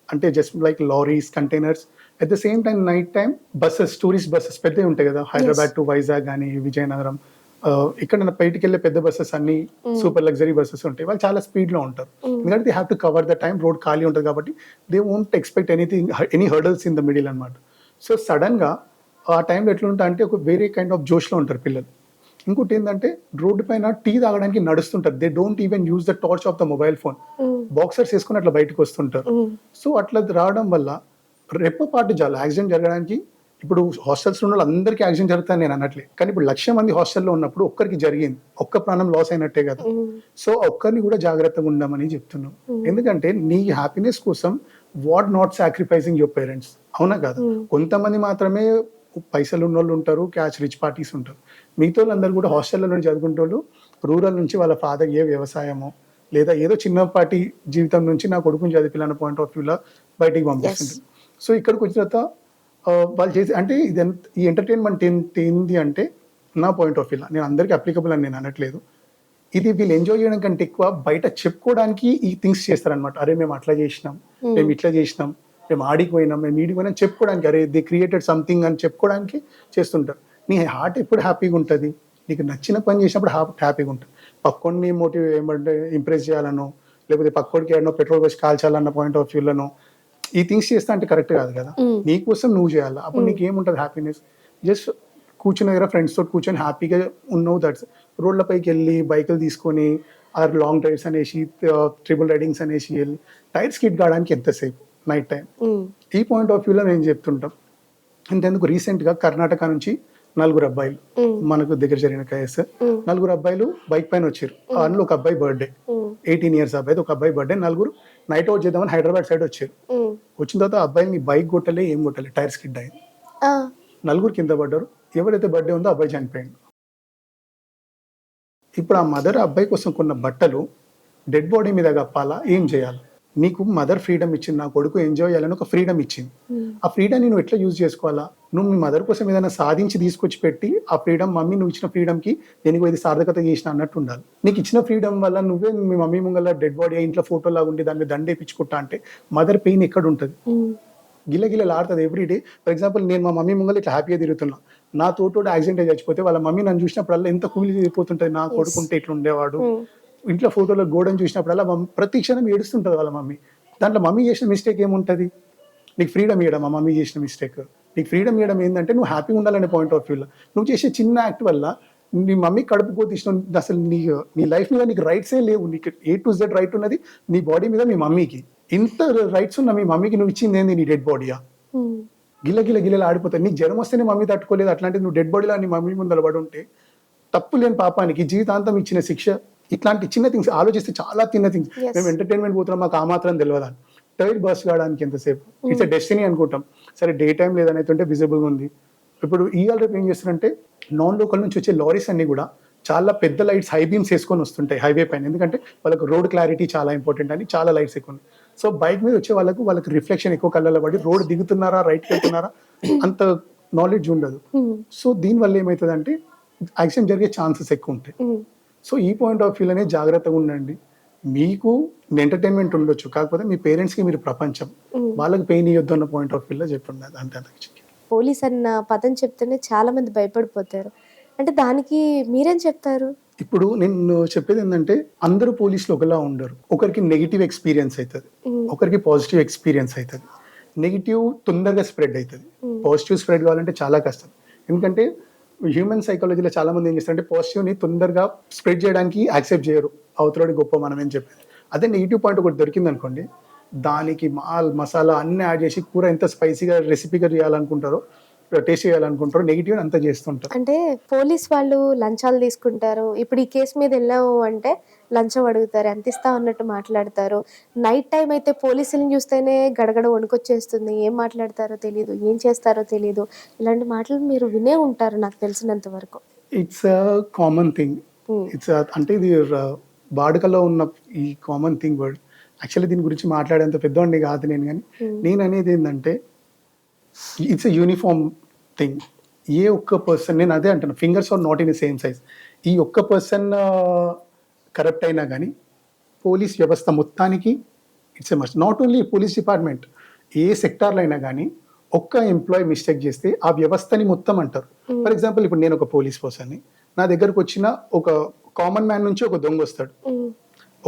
అంటే just like lorries, containers. At the same time night time buses, tourist buses పెద్దవి ఉంటాయి కదా, హైదరాబాద్ టు వైజాగ్ కానీ విజయనగరం, ఇక్కడ బయటికి వెళ్ళే పెద్ద బస్సెస్ అన్ని సూపర్ లగ్జరీ బస్సెస్ ఉంటాయి. వాళ్ళు చాలా స్పీడ్ లో ఉంటారు, ఎందుకంటే they have to cover the time, road ఖాళీ ఉంటుంది కాబట్టి they won't expect any hurdles in the middle అనమాట. సో సడన్ గా ఆ టైంలో ఎట్లుంటా అంటే ఒక వేరే కైండ్ ఆఫ్ జోష్లో ఉంటారు పిల్లలు. ఇంకోటి ఏంటంటే రోడ్డు పైన టీ తాగడానికి నడుస్తుంటారు. They don't even use the torch of the mobile phone. Boxers వేసుకుని అట్లా బయటకు వస్తుంటారు. సో అట్లా రావడం వల్ల రెప్పపాటు చాలు యాక్సిడెంట్ జరగడానికి. ఇప్పుడు హాస్టల్స్లో ఉన్న అందరికీ యాక్సిడెంట్ జరుగుతాయని నేను అనట్లేదు, కానీ ఇప్పుడు 1,00,000 మంది హాస్టల్లో ఉన్నప్పుడు ఒక్కరికి జరిగింది, ఒక్క ప్రాణం లాస్ అయినట్టే కదా. సో ఒక్కరిని కూడా జాగ్రత్తగా ఉండమని చెప్తున్నాం. ఎందుకంటే నీ హ్యాపీనెస్ కోసం what not sacrificing your parents, అవునా కాదు. కొంతమంది మాత్రమే పైసలు ఉన్న వాళ్ళు ఉంటారు, క్యాష్ రిచ్ పార్టీస్ ఉంటారు. మిగతా వాళ్ళందరూ కూడా హాస్టల్లో నుండి చదువుకుంటే వాళ్ళు రూరల్ నుంచి వాళ్ళ ఫాదర్ ఏ వ్యవసాయమో లేదా ఏదో చిన్నపాటి జీవితం నుంచి నా కొడుకుని చదివిపిల్లన్న పాయింట్ ఆఫ్ వ్యూలో బయటికి పంపిస్తుంటారు. సో ఇక్కడికి వచ్చిన తర్వాత వాళ్ళు చేసి అంటే ఈ ఎంటర్టైన్మెంట్ ఏంది అంటే నా పాయింట్ ఆఫ్ వ్యూలో, నేను అందరికీ అప్లికబుల్ అని నేను అనట్లేదు, ఇది వీళ్ళు ఎంజాయ్ చేయడం కంటే ఎక్కువ బయట చెప్పుకోవడానికి ఈ థింగ్స్ చేస్తారనమాట. అరే మేము అట్లా చేసినాం, మేము ఇట్లా చేసినాం, మేము ఆడికి పోయినాం, మేము ఈడికి పోయినాం చెప్పుకోవడానికి, అరే ది క్రియేటెడ్ సంథింగ్ అని చెప్పుకోవడానికి చేస్తుంటారు. నీ హార్ట్ ఎప్పుడు హ్యాపీగా ఉంటుంది, నీకు నచ్చిన పని చేసినప్పుడు హ్యాపీగా ఉంటుంది. పక్కోడిని ఏమంటే ఇంప్రెస్ చేయాలనో లేకపోతే పక్కోడికి ఏమన్నా పెట్రోల్ పోసి కాల్చాలన్న పాయింట్ ఆఫ్ వ్యూలను ఈ థింగ్స్ చేస్తా అంటే కరెక్ట్ కాదు కదా. నీకోసం నువ్వు చేయాలి, అప్పుడు నీకు ఏముంటుంది హ్యాపీనెస్. జస్ట్ కూర్చున్న దగ్గర ఫ్రెండ్స్ తోటి కూర్చొని హ్యాపీగా ఉన్నావు, దట్స్. రోడ్లపైకి వెళ్ళి బైకులు తీసుకొని ఆర్ లాంగ్ డ్రైవ్స్ అనేసి ట్రిపుల్ రైడింగ్స్ అనేసి వెళ్ళి టైర్ స్కిడ్ కావడానికి ఎంతసేపు నైట్ టైం. ఈ పాయింట్ ఆఫ్ వ్యూలో నేను చెప్తుంటాం. ఇంతెందుకు రీసెంట్గా కర్ణాటక నుంచి 4 అబ్బాయిలు, మనకు దగ్గర జరిగిన కేసు, 4 అబ్బాయిలు బైక్ పైన వచ్చారు. అందులో ఒక అబ్బాయి బర్త్డే, 18 years అబ్బాయి, ఒక అబ్బాయి బర్త్డే. 4 నైట్ అవుట్ చేద్దామని హైదరాబాద్ సైడ్ వచ్చారు. వచ్చిన తర్వాత అబ్బాయిని బైక్ కొట్టలే, ఏం కొట్టలే, టైర్ స్కిడ్ అయింది. 4 కింద పడ్డారు. ఎవరైతే బర్త్డే ఉందో అబ్బాయి చనిపోయాడు. ఇప్పుడు ఆ మదర్ అబ్బాయి కోసం కొన్న బట్టలు డెడ్ బాడీ మీద కప్పాలా, ఏం చేయాలి? నీకు మదర్ ఫ్రీడమ్ ఇచ్చింది, నా కొడుకు ఎంజాయ్ చేయాలని ఒక ఫ్రీడమ్ ఇచ్చింది. ఆ ఫ్రీడమ్ నువ్వు ఎట్లా యూజ్ చేసుకోవాలా? నువ్వు మీ మదర్ కోసం ఏదైనా సాధించి తీసుకొచ్చి పెట్టి ఆ ఫ్రీడమ్, మమ్మీ నువ్వు ఇచ్చిన ఫ్రీడమ్కి నేను ఇది సార్థకత చేసిన అన్నట్టు ఉండాలి. నీకు ఇచ్చిన ఫ్రీడమ్ వల్ల నువ్వే మీ మమ్మీ ముంగల డెడ్ బాడీ ఇంట్లో ఫోటో లాగా ఉండి దాన్ని దండేపించుకుంటా అంటే మదర్ పెయిన్ ఎక్కడ ఉంటుంది? గిలగిలలాడుతుంది ఎవ్రీడే. ఫర్ ఎగ్జాంపుల్ నేను మా మమ్మీ ముంగల ఇట్లా హ్యాపీగా తిరుగుతున్నా, నా తోటోడు యాక్సిడెంట్ అయి చచ్చిపోతే వాళ్ళ మమ్మీ నన్ను చూసినప్పుడల్లా ఎంత కూలిపోతుంటుంది, నా కొడుకుంటే ఇట్లా ఉండేవాడు. ఇంట్లో ఫోటోలో గోడని చూసినప్పుడల్లా ప్రతి క్షణం ఏడుస్తుంటుంది వాళ్ళ మమ్మీ. దాంట్లో మమ్మీ చేసిన మిస్టేక్ ఏముంటుంది? నీకు ఫ్రీడమ్ ఇవ్వడం, మా మమ్మీ చేసిన మిస్టేక్. నీకు ఫ్రీడమ్ ఇవ్వడం ఏంటంటే నువ్వు హ్యాపీగా ఉండాలనే పాయింట్ ఆఫ్ వ్యూలో నువ్వు చేసే చిన్న యాక్ట్ వల్ల నీ మమ్మీ కడుపుకో తీసిన అసలు నీ లైఫ్ మీద నీకు రైట్సే లేవు. నీకు A to Z రైట్ ఉన్నది నీ బాడీ మీద మీ మమ్మీకి. ఇంత రైట్స్ ఉన్న మీ మమ్మీకి నువ్వు ఇచ్చింది ఏంది? నీ డెడ్ బాడీయా? గిల ఆడిపోతాయి. నీకు జ్వరం వస్తేనే మమ్మీ తట్టుకోలేదు, అట్లాంటిది నువ్వు డెడ్ బాడీలో నీ మమ్మీ ముందర పడి ఉంటే తప్పు లేని పాపానికి జీవితాంతం ఇచ్చిన శిక్ష. ఇట్లాంటి చిన్న థింగ్స్ ఆలోచిస్తే చాలా చిన్న థింగ్స్. మేము ఎంటర్టైన్మెంట్ పోతున్నాం, మాకు ఆ మాత్రం తెలియదా? టైర్ బస్ కావడానికి ఎంతసేపు? ఇట్స్ డెస్టినీ అనుకుంటాం. సరే డే టైం లేదనైతే విజిబుల్ ఉంది. ఇప్పుడు ఇవాళ రేపు ఏం చేస్తారంటే నాన్ లోకల్ నుంచి వచ్చే లారీస్ అన్ని కూడా చాలా పెద్ద లైట్స్, హై బీమ్స్ వేసుకొని వస్తుంటాయి హైవే పైన. ఎందుకంటే వాళ్ళకి రోడ్ క్లారిటీ చాలా ఇంపార్టెంట్ అని చాలా లైట్స్ ఎక్కువ. సో బైక్ మీద వచ్చే వాళ్ళకి రిఫ్లెక్షన్ ఎక్కువ కళ్ళలో పడి రోడ్ దిగుతున్నారా రైట్కి వెళ్తున్నారా అంత నాలెడ్జ్ ఉండదు. సో దీనివల్ల ఏమవుతుందంటే యాక్సిడెంట్ జరిగే ఛాన్సెస్ ఎక్కువ ఉంటాయి. సో ఈ పాయింట్ ఆఫ్ వ్యూలోనే జాగ్రత్తగా ఉండండి. మీకు ఎంటర్టైన్మెంట్ ఉండొచ్చు, కాకపోతే మీ పేరెంట్స్కి మీరు ప్రపంచం, వాళ్ళకి పెయిన్ ఇవ్వద్దు అన్న పాయింట్ ఆఫ్ వ్యూలో చెప్పండి. అంతే. పోలీస్ అన్న పదం చెప్తేనే చాలా మంది భయపడిపోతారు. అంటే దానికి మీరేం చెప్తారు? ఇప్పుడు నేను చెప్పేది ఏంటంటే అందరూ పోలీసులు ఒకలా ఉండరు. ఒకరికి నెగిటివ్ ఎక్స్పీరియన్స్ అవుతుంది, ఒకరికి పాజిటివ్ ఎక్స్పీరియన్స్ అవుతుంది. నెగిటివ్ తొందరగా స్ప్రెడ్ అవుతుంది, పాజిటివ్ స్ప్రెడ్ కావాలంటే చాలా కష్టం. ఎందుకంటే హ్యూమన్ సైకాలజీలో చాలా మంది ఏం చేస్తారంటే పాజిటివ్ని తొందరగా స్ప్రెడ్ చేయడానికి యాక్సెప్ట్ చేయరు, అవతలోడి గొప్ప మనం ఏం చెప్పేది. అదే నెగిటివ్ పాయింట్ ఒకటి దొరికింది అనుకోండి, దానికి మసాలా అన్ని యాడ్ చేసి కూర ఎంత స్పైసీగా రెసిపీగా చేయాలనుకుంటారో, టేస్ట్ చేయాలనుకుంటారో నెగిటివ్ అంతా చేస్తుంటారు. అంటే పోలీస్ వాళ్ళు లంచాలు తీసుకుంటారు. ఇప్పుడు ఈ కేసు మీద వెళ్ళాము అంటే లంచం అడుగుతారు, ఎంత ఇస్తావు అన్నట్టు మాట్లాడతారు. నైట్ టైం అయితే పోలీసులను చూస్తేనే గడగడ వణుకొచ్చేస్తుంది. ఏం మాట్లాడతారో తెలియదు, ఏం చేస్తారో తెలియదు. ఇలాంటి మాటలు మీరు వినే ఉంటారు నాకు తెలిసినంత వరకు. It's a common thing. It's అంటే ఇది వాడుకలో ఉన్న ఈ కామన్ థింగ్ వర్డ్. యాక్చువల్లీ దీని గురించి మాట్లాడేంత పెద్దవాడిని కాదు నేను, కానీ నేను అనేది ఏంటంటే ఇట్స్ ఎ యూనిఫామ్ థింగ్. ఏ ఒక్క పర్సన్, నేను అదే అంటాను, fingers are not in the same size. ఈ ఒక్క పర్సన్ కరప్ట్ అయినా కానీ పోలీస్ వ్యవస్థ మొత్తానికి it's a must. Not only police department, ఏ సెక్టార్లో అయినా కానీ ఒక్క ఎంప్లాయీ మిస్టేక్ చేస్తే ఆ వ్యవస్థని మొత్తం అంటారు. ఫర్ ఎగ్జాంపుల్ ఇప్పుడు నేను ఒక పోలీస్ పర్సన్ని, నా దగ్గరకు వచ్చిన ఒక కామన్ మ్యాన్ నుంచి ఒక దొంగ వస్తాడు,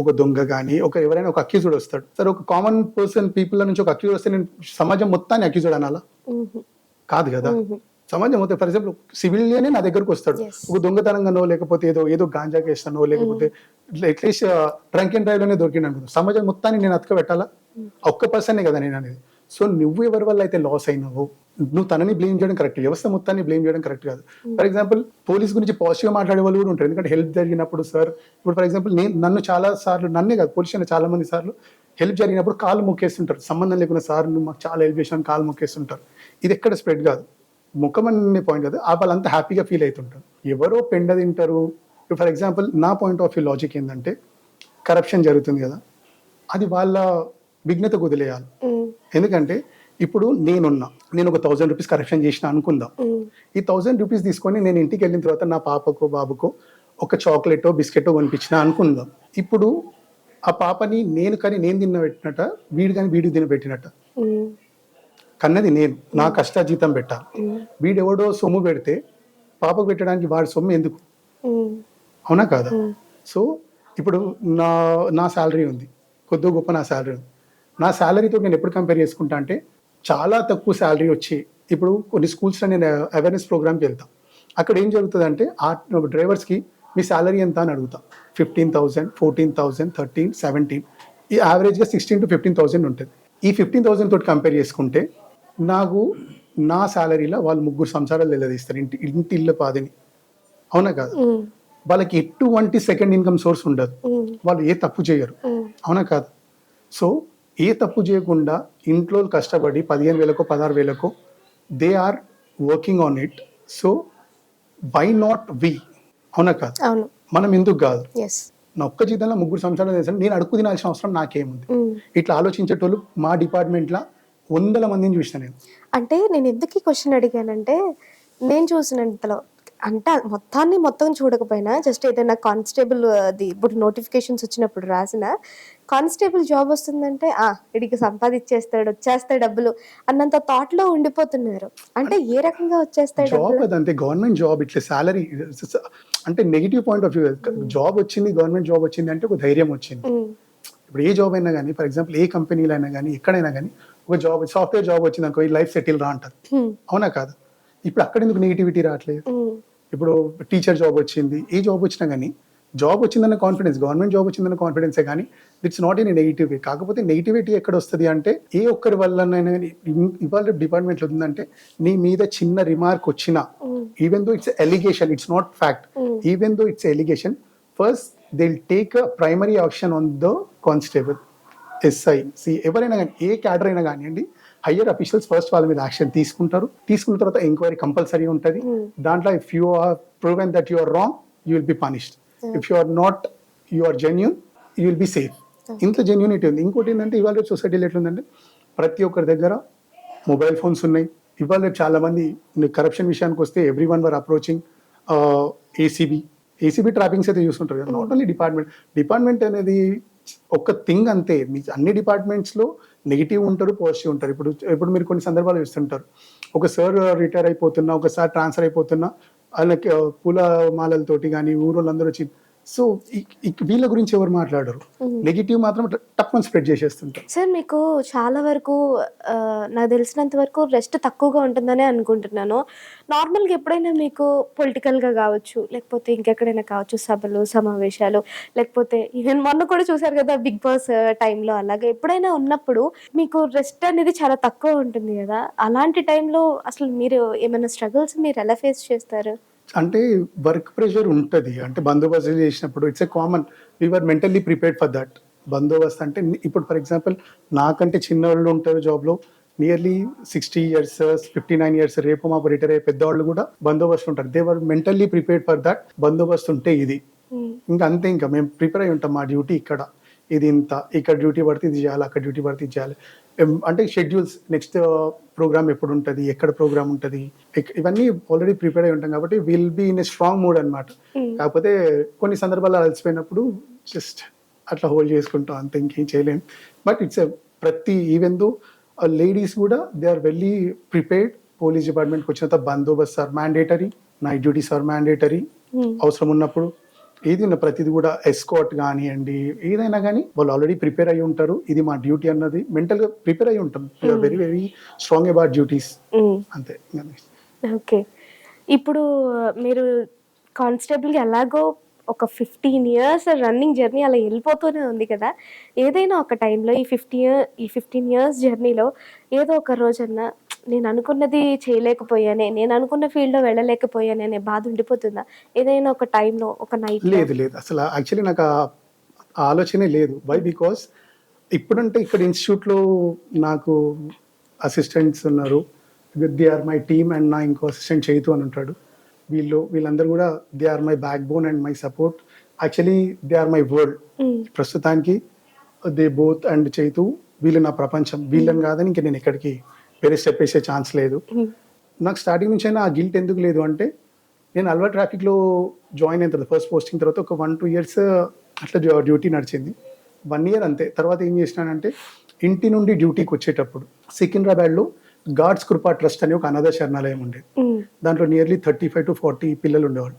ఒక దొంగ కానీ ఎవరైనా ఒక అక్యూజ్డ్ వస్తాడు. సరే ఒక కామన్ పర్సన్ పీపుల్ నుంచి ఒక అక్యూజ్డ్ వస్తే నేను సమాజం మొత్తాన్ని అక్యూజ్డ్ అనాలా? కాదు కదా. సమాజం మొత్తం, ఫర్ ఎగ్జాంపుల్ సివిలియనే నా దగ్గరకు వస్తాడు, ఒక దొంగతనంగానో లేకపోతే ఏదో గాంజా కేసానో లేకపోతే అట్లీస్ట్ డ్రంక్ అండ్ డ్రైవ్ లోనే దొరికింది అనుకుంటా, సమాజం మొత్తాన్ని నేను అతక పెట్టాలా? ఒక్క పర్సనే కదా నేను అనేది. సో నువ్వు ఎవరి వల్ల అయితే లాస్ అయినావో నువ్వు తనని బ్లేమ్ చేయడం కరెక్ట్, వ్యవస్థ మొత్తాన్ని బ్లేమ్ చేయడం కరెక్ట్ కాదు. ఫర్ ఎగ్జాంపుల్ పోలీస్ గురించి పాజిటివ్గా మాట్లాడే వాళ్ళు కూడా ఉంటారు, ఎందుకంటే హెల్ప్ జరిగినప్పుడు సార్, ఇప్పుడు ఫర్ ఎగ్జాంపుల్ నన్ను చాలా సార్లు, నన్నే కాదు పోలీస్ చాలా మంది సార్లు హెల్ప్ జరిగినప్పుడు కాళ్ళు మొక్కేస్తుంటారు, సంబంధం లేకుండా సార్ నువ్వు మాకు చాలా హెల్ప్ చేసాను కాళ్ళు మొక్కేస్తుంటారు. ఇది ఎక్కడ స్ప్రెడ్ కాదు, ముఖం అనే పాయింట్ కాదు, ఆ వాళ్ళంతా హ్యాపీగా ఫీల్ అవుతుంటారు. ఎవరో పెండ తింటారు. ఫర్ ఎగ్జాంపుల్ నా పాయింట్ ఆఫ్ వ్యూ లాజిక్ ఏంటంటే, కరప్షన్ జరుగుతుంది కదా, అది వాళ్ళ విఘ్నతకు వదిలేయాలి. ఎందుకంటే ఇప్పుడు నేను ఒక 1000 రూపీస్ కరప్షన్ చేసిన అనుకుందాం, ఈ 1000 రూపీస్ తీసుకొని నేను ఇంటికి వెళ్ళిన తర్వాత నా పాపకో బాబుకో ఒక చాక్లెటో బిస్కెటో కొనిపించిన అనుకుందాం. ఇప్పుడు ఆ పాపని నేను తిన్న పెట్టినట్ట, వీడు తినబెట్టినట్ట. కన్నది నేను, నా కష్టాజీతం పెట్టాలి. వీడెవడో సొమ్ము పెడితే పాపకు పెట్టడానికి వాడి సొమ్ము ఎందుకు? అవునా కాదా? సో ఇప్పుడు నా శాలరీ ఉంది, కొద్ది గొప్ప నా శాలరీ ఉంది. నా శాలరీతో నేను ఎప్పుడు కంపేర్ చేసుకుంటా అంటే, చాలా తక్కువ శాలరీ వచ్చి ఇప్పుడు కొన్ని స్కూల్స్లో నేను అవేర్నెస్ ప్రోగ్రామ్కి వెళ్తాను. అక్కడ ఏం జరుగుతుందంటే, ఆ డ్రైవర్స్కి మీ శాలరీ ఎంత అని అడుగుతా. 15,000, 14,000, 13, 17, ఈ యావరేజ్గా 16 to 15,000 ఉంటుంది. ఈ 15,000 తోటి కంపేర్ చేసుకుంటే నాకు నా శాలరీలో వాళ్ళు 3 సంవత్సరాలు నిలదీస్తారు, ఇంటి ఇల్లు పాదిని. అవునా కాదు? వాళ్ళకి ఎటువంటి సెకండ్ ఇన్కమ్ సోర్స్ ఉండదు, వాళ్ళు ఏ తప్పు చేయరు. అవునా కాదు? సో ఏ తప్పు చేయకుండా ఇంట్లో కష్టపడి 15,000కో 16,000కో they are working on it. So why not we? అవునా కాదు? మనం ఎందుకు కాదు? నా ఒక్క జీతంలో 3 సంవత్సరాలు చేశాను, నేను అడుగు తినాల్సిన అవసరం నాకేముంది? ఇట్లా ఆలోచించేటోళ్ళు మా డిపార్ట్మెంట్లో 100 మందిని చూసిన నేను. అంటే నేను ఎందుకు ఈ క్వశ్చన్ అడిగానంటే, నేను చూసినంతలో అంటే మొత్తం చూడకపోయినా జస్ట్ ఏదైనా కానిస్టేబుల్ అది ఇప్పుడు నోటిఫికేషన్స్ వచ్చినప్పుడు రాసిన కానిస్టేబుల్ జాబ్ వస్తుందంటే వీడికి సంపాదించేస్తాడు, వచ్చేస్తాయి డబ్బులు అన్నంత థాట్ లో ఉండిపోతున్నారు. అంటే ఏ రకంగా వచ్చేస్తాయి జాబ్? అదంతే, గవర్నమెంట్ జాబ్ ఇట్లా శాలరీ అంటే negative point of view. Job వచ్చింది, గవర్నమెంట్ జాబ్ వచ్చింది అంటే ఒక ధైర్యం వచ్చింది. ఇప్పుడు ఏ జాబ్ అయినా కానీ, ఫర్ ఎగ్జాంపుల్ ఏ కంపెనీలో అయినా కానీ, ఎక్కడైనా కానీ ఒక జాబ్, సాఫ్ట్వేర్ జాబ్ వచ్చింది అనుకో, ఈ లైఫ్ సెటిల్ రా అంటారు. అవునా కాదు? ఇప్పుడు అక్కడ ఎందుకు నెగిటివిటీ రావట్లేదు? ఇప్పుడు టీచర్ జాబ్ వచ్చింది, ఏ జాబ్ వచ్చినా కానీ జాబ్ వచ్చిందన్న కాన్ఫిడెన్స్, గవర్నమెంట్ జాబ్ వచ్చిందన్న కాన్ఫిడెన్సే కానీ ఇట్స్ నాట్ ఇన్ నెగిటివ్ వే. కాకపోతే నెగిటివిటీ ఎక్కడ వస్తుంది అంటే, ఏ ఒక్కరి వల్లనైనా కానీ ఇవాళ డిపార్ట్మెంట్లో ఉందంటే, నీ మీద చిన్న రిమార్క్ వచ్చినా, even though it's allegation, it's not fact, even though it's allegation, first they will take a primary action on the constable, SI, ఎవరైనా కానీ, ఏ క్యాడర్ అయినా కానివ్వండి, హయ్యర్ అఫీషియల్స్ ఫస్ట్ వాళ్ళ మీద యాక్షన్ తీసుకుంటారు. తీసుకున్న తర్వాత ఎంక్వైరీ కంపల్సరీ ఉంటుంది. దాంట్లో if you are proven that you are wrong, you will be punished. If you are not, you are genuine, you will be safe. ఇంత జెన్యూనిటీ ఉంది. ఇంకోటి ఏంటంటే, ఇవాళ సొసైటీలో ఎట్లుందంటే, ప్రతి ఒక్కరి దగ్గర మొబైల్ ఫోన్స్ ఉన్నాయి. ఇవాళ చాలా మంది కరప్షన్ విషయానికి వస్తే ఎవ్రీవన్ వర్ అప్రోచింగ్ ఏసీబీ ట్రాపింగ్స్ అయితే చూస్తుంటారు కదా. నాట్ ఓన్లీ డిపార్ట్మెంట్ అనేది ఒక థింగ్ అంతే. అన్ని డిపార్ట్మెంట్స్లో నెగిటివ్ ఉంటారు, పాజిటివ్ ఉంటారు. ఇప్పుడు మీరు కొన్ని సందర్భాలు చూస్తుంటారు, ఒక సార్ రిటైర్ అయిపోతున్నా, ఒకసారి ట్రాన్స్ఫర్ అయిపోతున్నా, వాళ్ళకి పూల మాలలతోటి కానీ ఊరోళ్ళందరూ వచ్చి, సో వీళ్ళ గురించి ఎవరు మాట్లాడరు, నెగిటివ్ మాత్రం టక్కుని స్ప్రెడ్ చేసేస్తుంటారు. సార్ మీకు చాలా వరకు నాకు తెలిసినంత వరకు రెస్ట్ తక్కువగా ఉంటుందని అనుకుంటున్నాను. నార్మల్గా ఎప్పుడైనా మీకు పొలిటికల్గా కావచ్చు, లేకపోతే ఇంకెక్కడైనా కావచ్చు, సభలు సమావేశాలు, లేకపోతే ఈవెన్ మొన్న కూడా చూసారు కదా బిగ్ బాస్ టైంలో, అలాగే ఎప్పుడైనా ఉన్నప్పుడు మీకు రెస్ట్ అనేది చాలా తక్కువ ఉంటుంది కదా. అలాంటి టైంలో అసలు మీరు ఏమైనా స్ట్రగుల్స్ మీరు ఎలా ఫేస్ చేస్తారు? అంటే వర్క్ ప్రెషర్ ఉంటుంది. అంటే బందోబస్తు చేసినప్పుడు it's a common, we are mentally prepared for that. బందోబస్తు అంటే ఇప్పుడు ఫర్ ఎగ్జాంపుల్ నాకంటే చిన్న వాళ్ళు ఉంటారు జాబ్లో, నియర్లీ 60 years, 59 years, రేపు మాకు రిటైర్ అయ్యే పెద్దవాళ్ళు కూడా బందోబస్తు ఉంటారు. They were mentally prepared for that. బందోబస్తు ఉంటే ఇది ఇంకా అంతే, ఇంకా మేము ప్రిపేర్ అయి ఉంటాం. మా డ్యూటీ ఇక్కడ ఇది ఇంత, ఇక్కడ డ్యూటీ పడితే ఇది చేయాలి, అక్కడ డ్యూటీ పడితే ఇది చేయాలి. అంటే షెడ్యూల్స్, నెక్స్ట్ ప్రోగ్రామ్ ఎప్పుడు ఉంటుంది, ఎక్కడ ప్రోగ్రామ్ ఉంటుంది, ఇవన్నీ ఆల్రెడీ ప్రిపేర్ అయి ఉంటాం కాబట్టి will be in a strong mood అనమాట. కాకపోతే కొన్ని సందర్భాలు అలసిపోయినప్పుడు జస్ట్ అట్లా హోల్డ్ చేసుకుంటాం, అంత ఇంకేం చేయలేం. బట్ ఇట్స్ ప్రతి ఈవెన్ దో లేడీస్ కూడా they are well prepared. Police డిపార్ట్మెంట్కి వచ్చినంత బందోబస్తు are mandatory, night duties are mandatory. అవసరం ఉన్నప్పుడు ఏది ఉన్న ప్రతిది కూడా ఎస్కాట్ కానివ్వండి, ఏదైనా కానీ వాళ్ళు ఆల్రెడీ ప్రిపేర్ అయ్యి ఉంటారు. ఇది మా డ్యూటీ అన్నది మెంటల్గా ప్రిపేర్ అయ్యి ఉంటాం. Very very strong about duties, అంతే. ఓకే, ఇప్పుడు మీరు కానిస్టేబుల్గా ఎలాగో ఒక 15 ఇయర్స్ రన్నింగ్ జర్నీ అలా వెళ్ళిపోతూనే ఉంది కదా! ఏదైనా ఒక టైంలో ఈ 15 ఇయర్స్ జర్నీలో ఏదో ఒక రోజన్నా నేను అనుకున్నది చేయలేకపోయానే, నేను అనుకున్న ఫీల్డ్‌లో వెళ్ళలేకపోయానే అనే బాధ ఉండిపోతుందా? ఏదైనా ఒక టైంలో, ఒక నైట్‌లో? లేదు. లేదు. అసల యాక్చువల్లీ నాకు ఆ ఆలోచనే లేదు. వై? బికాజ్ ఇప్పుడంటే ఇక్కడ ఇన్‌స్టిట్యూట్‌లో నాకు అసిస్టెంట్స్ ఉన్నారు. They are my team and నా ఇంకో అసిస్టెంట్ చైతు అని ఉంటాడు. వీళ్ళందరూ గూడా they are my backbone and my support. Actually they are my world. Hmm. ప్రస్తుతానికి దే బోత్ అండ్ చైతు వీళ్ళు నా ప్రపంచం. వీళ్ళని గాదని ఇంక నేను ఎక్కడికి వేరే స్టెప్ ఏసే ఛాన్స్ లేదు. హ్మ్. నాకు స్టార్టింగ్ నుంచైనా ఆ గిల్ట్ ఎందుకు లేదు అంటే, నేను అల్వా ట్రాఫిక్‌లో జాయిన్ అయిన తర్వాత ఫస్ట్ పోస్టింగ్ తర్వాత ఒక 1, 2 ఇయర్స్ అట్లా డ్యూటీ నడిచింది. 1 ఇయర్ అంతే. తర్వాత ఏం చేసినానంటే, ఇంటి నుండి డ్యూటీకొచ్చేటప్పుడు సికింద్రాబాద్‌లో గాడ్స్ కృపా ట్రస్ట్ అనే ఒక అనాథ శరణాలయం ఉండేది. హ్మ్. దాంట్లో నియర్లీ 35-40 పిల్లలు ఉండేవాళ్ళు.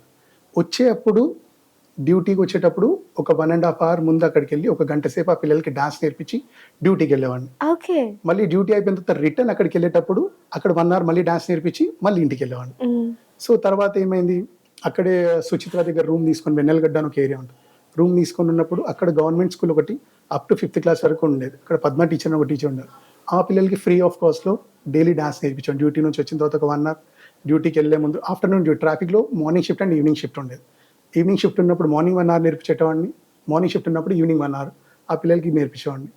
డ్యూటీకి వచ్చేటప్పుడు ఒక 1 ½ అవర్ ముందు అక్కడికెళ్ళి ఒక గంట సేపు ఆ పిల్లలకి డాన్స్ నేర్పించి డ్యూటీకెళ్ళేవాడిని. ఓకే. మళ్ళీ డ్యూటీ అయిపోయిన తర్వాత రిటర్న్ అక్కడికెళ్ళేటప్పుడు అక్కడ 1 అవర్ మళ్ళీ డాన్స్ నేర్పించి మళ్ళీ ఇంటికెళ్ళేవాడిని. హ్మ్. సో తర్వాత ఏమైంది, అక్కడే సుచిత్ర దగ్గర రూమ్ తీసుకొని వెన్నెలగడ్డ అని ఒక ఏరియా ఉంటుంది. రూమ్ తీసుకొని ఉన్నప్పుడు అక్కడ గవర్నమెంట్ స్కూల్ ఒకటి అప్ టు 5th క్లాస్ వరకు ఉండేది. అక్కడ పద్మ టీచర్ అని ఒక టీచర్ ఉండేది. ఆ పిల్లలకి ఫ్రీ ఆఫ్ కాస్ట్‌లో డైలీ డాన్స్ నేర్పించాను. డ్యూటీ నుంచి వచ్చిన తర్వాత ఒక 1 అవర్ డ్యూటీకి వెళ్ళే ముందు ఆఫ్టర్‌నూన్ ట్రాఫిక్‌లో morning shift and evening shift ఉండేది. ఈవినింగ్ షిఫ్ట్ ఉన్నప్పుడు మార్నింగ్ 1 అవర్ నేర్పించేటవాడిని. మార్నింగ్ షిఫ్ట్ ఉన్నప్పుడు ఈవినింగ్ 1 అవర్ ఆ పిల్లలకి నేర్పించేవాడిని.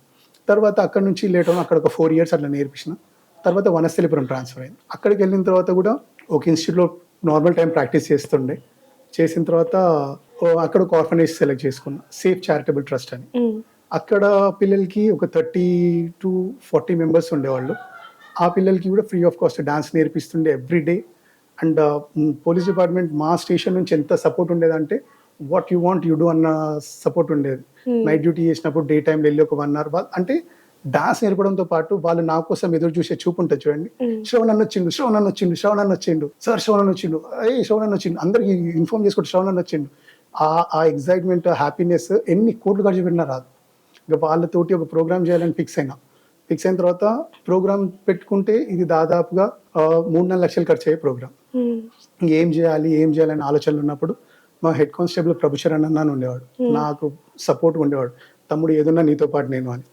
తర్వాత అక్కడి నుంచి లేటర్ అక్కడ ఒక 4 ఇయర్స్ అట్లా నేర్పించిన. తర్వాత వనస్థలిపురం ట్రాన్స్‌ఫర్ అయింది. అక్కడికి వెళ్ళిన తర్వాత కూడా ఒక ఇన్‌స్టిట్యూట్‌లో నార్మల్ టైమ్ ప్రాక్టీస్ చేస్తుండే. చేసిన తర్వాత అక్కడ ఒక ఆర్ఫనేజ్ సెలెక్ట్ చేసుకున్నా. సేఫ్ చారిటబుల్ ట్రస్ట్ అని. హ్మ్. అక్కడ పిల్లలకి ఒక 30-40 మెంబర్స్ ఉండేవాళ్ళు. ఆ పిల్లలకి కూడా ఫ్రీ ఆఫ్ కాస్ట్ డాన్స్ నేర్పిస్తుండే every day. And police department మా స్టేషన్ నుంచి ఎంత సపోర్ట్ ఉండేదంటే, what you want you do అన్న సపోర్ట్ ఉండేది. హ్మ్. నైట్ డ్యూటీ చేసినప్పుడు డే టైమ్‌లో వెళ్ళి ఒక 1 అవర్ అంటే డాన్స్ నేర్పడంతో పాటు వాళ్ళు నా కోసం ఎదురు చూసే చూపు ఉంటది చూడండి. హ్మ్. శ్రవణ్ అన్న వచ్చిండు, శ్రవణ్ అన్న వచ్చిండు, శ్రవణ్ అన్న వచ్చిండు, సార్ శ్రవణ్ అన్న వచ్చిండు, ఏయ్ శ్రవణ్ అన్న వచ్చిండు, అందరికి ఇన్ఫార్మ్ చేసుకుంటూ శ్రవణ్ అన్న వచ్చిండు. ఆ ఎక్సైట్‌మెంట్, హ్యాపీనెస్ ఎన్ని కోట్లు ఖర్చు పెట్టినా రాదు. ఇక వాళ్ళతోటి ఒక ప్రోగ్రామ్ చేయాలని ఫిక్స్ అయిన తర్వాత ప్రోగ్రామ్ పెట్టుకుంటే ఇది దాదాపుగా 3-4 లక్షలు ఖర్చయ్యే ప్రోగ్రామ్. హ్మ్. ఏం చేయాలి అనే ఆలోచనలు ఉన్నప్పుడు మా హెడ్ కానిస్టేబుల్ ప్రభుచరణ్ అన్న అని ఉండేవాడు. నాకు సపోర్ట్‌గా ఉండేవాడు. తమ్ముడు ఏదున్నా నీతో పాటు నేను అని.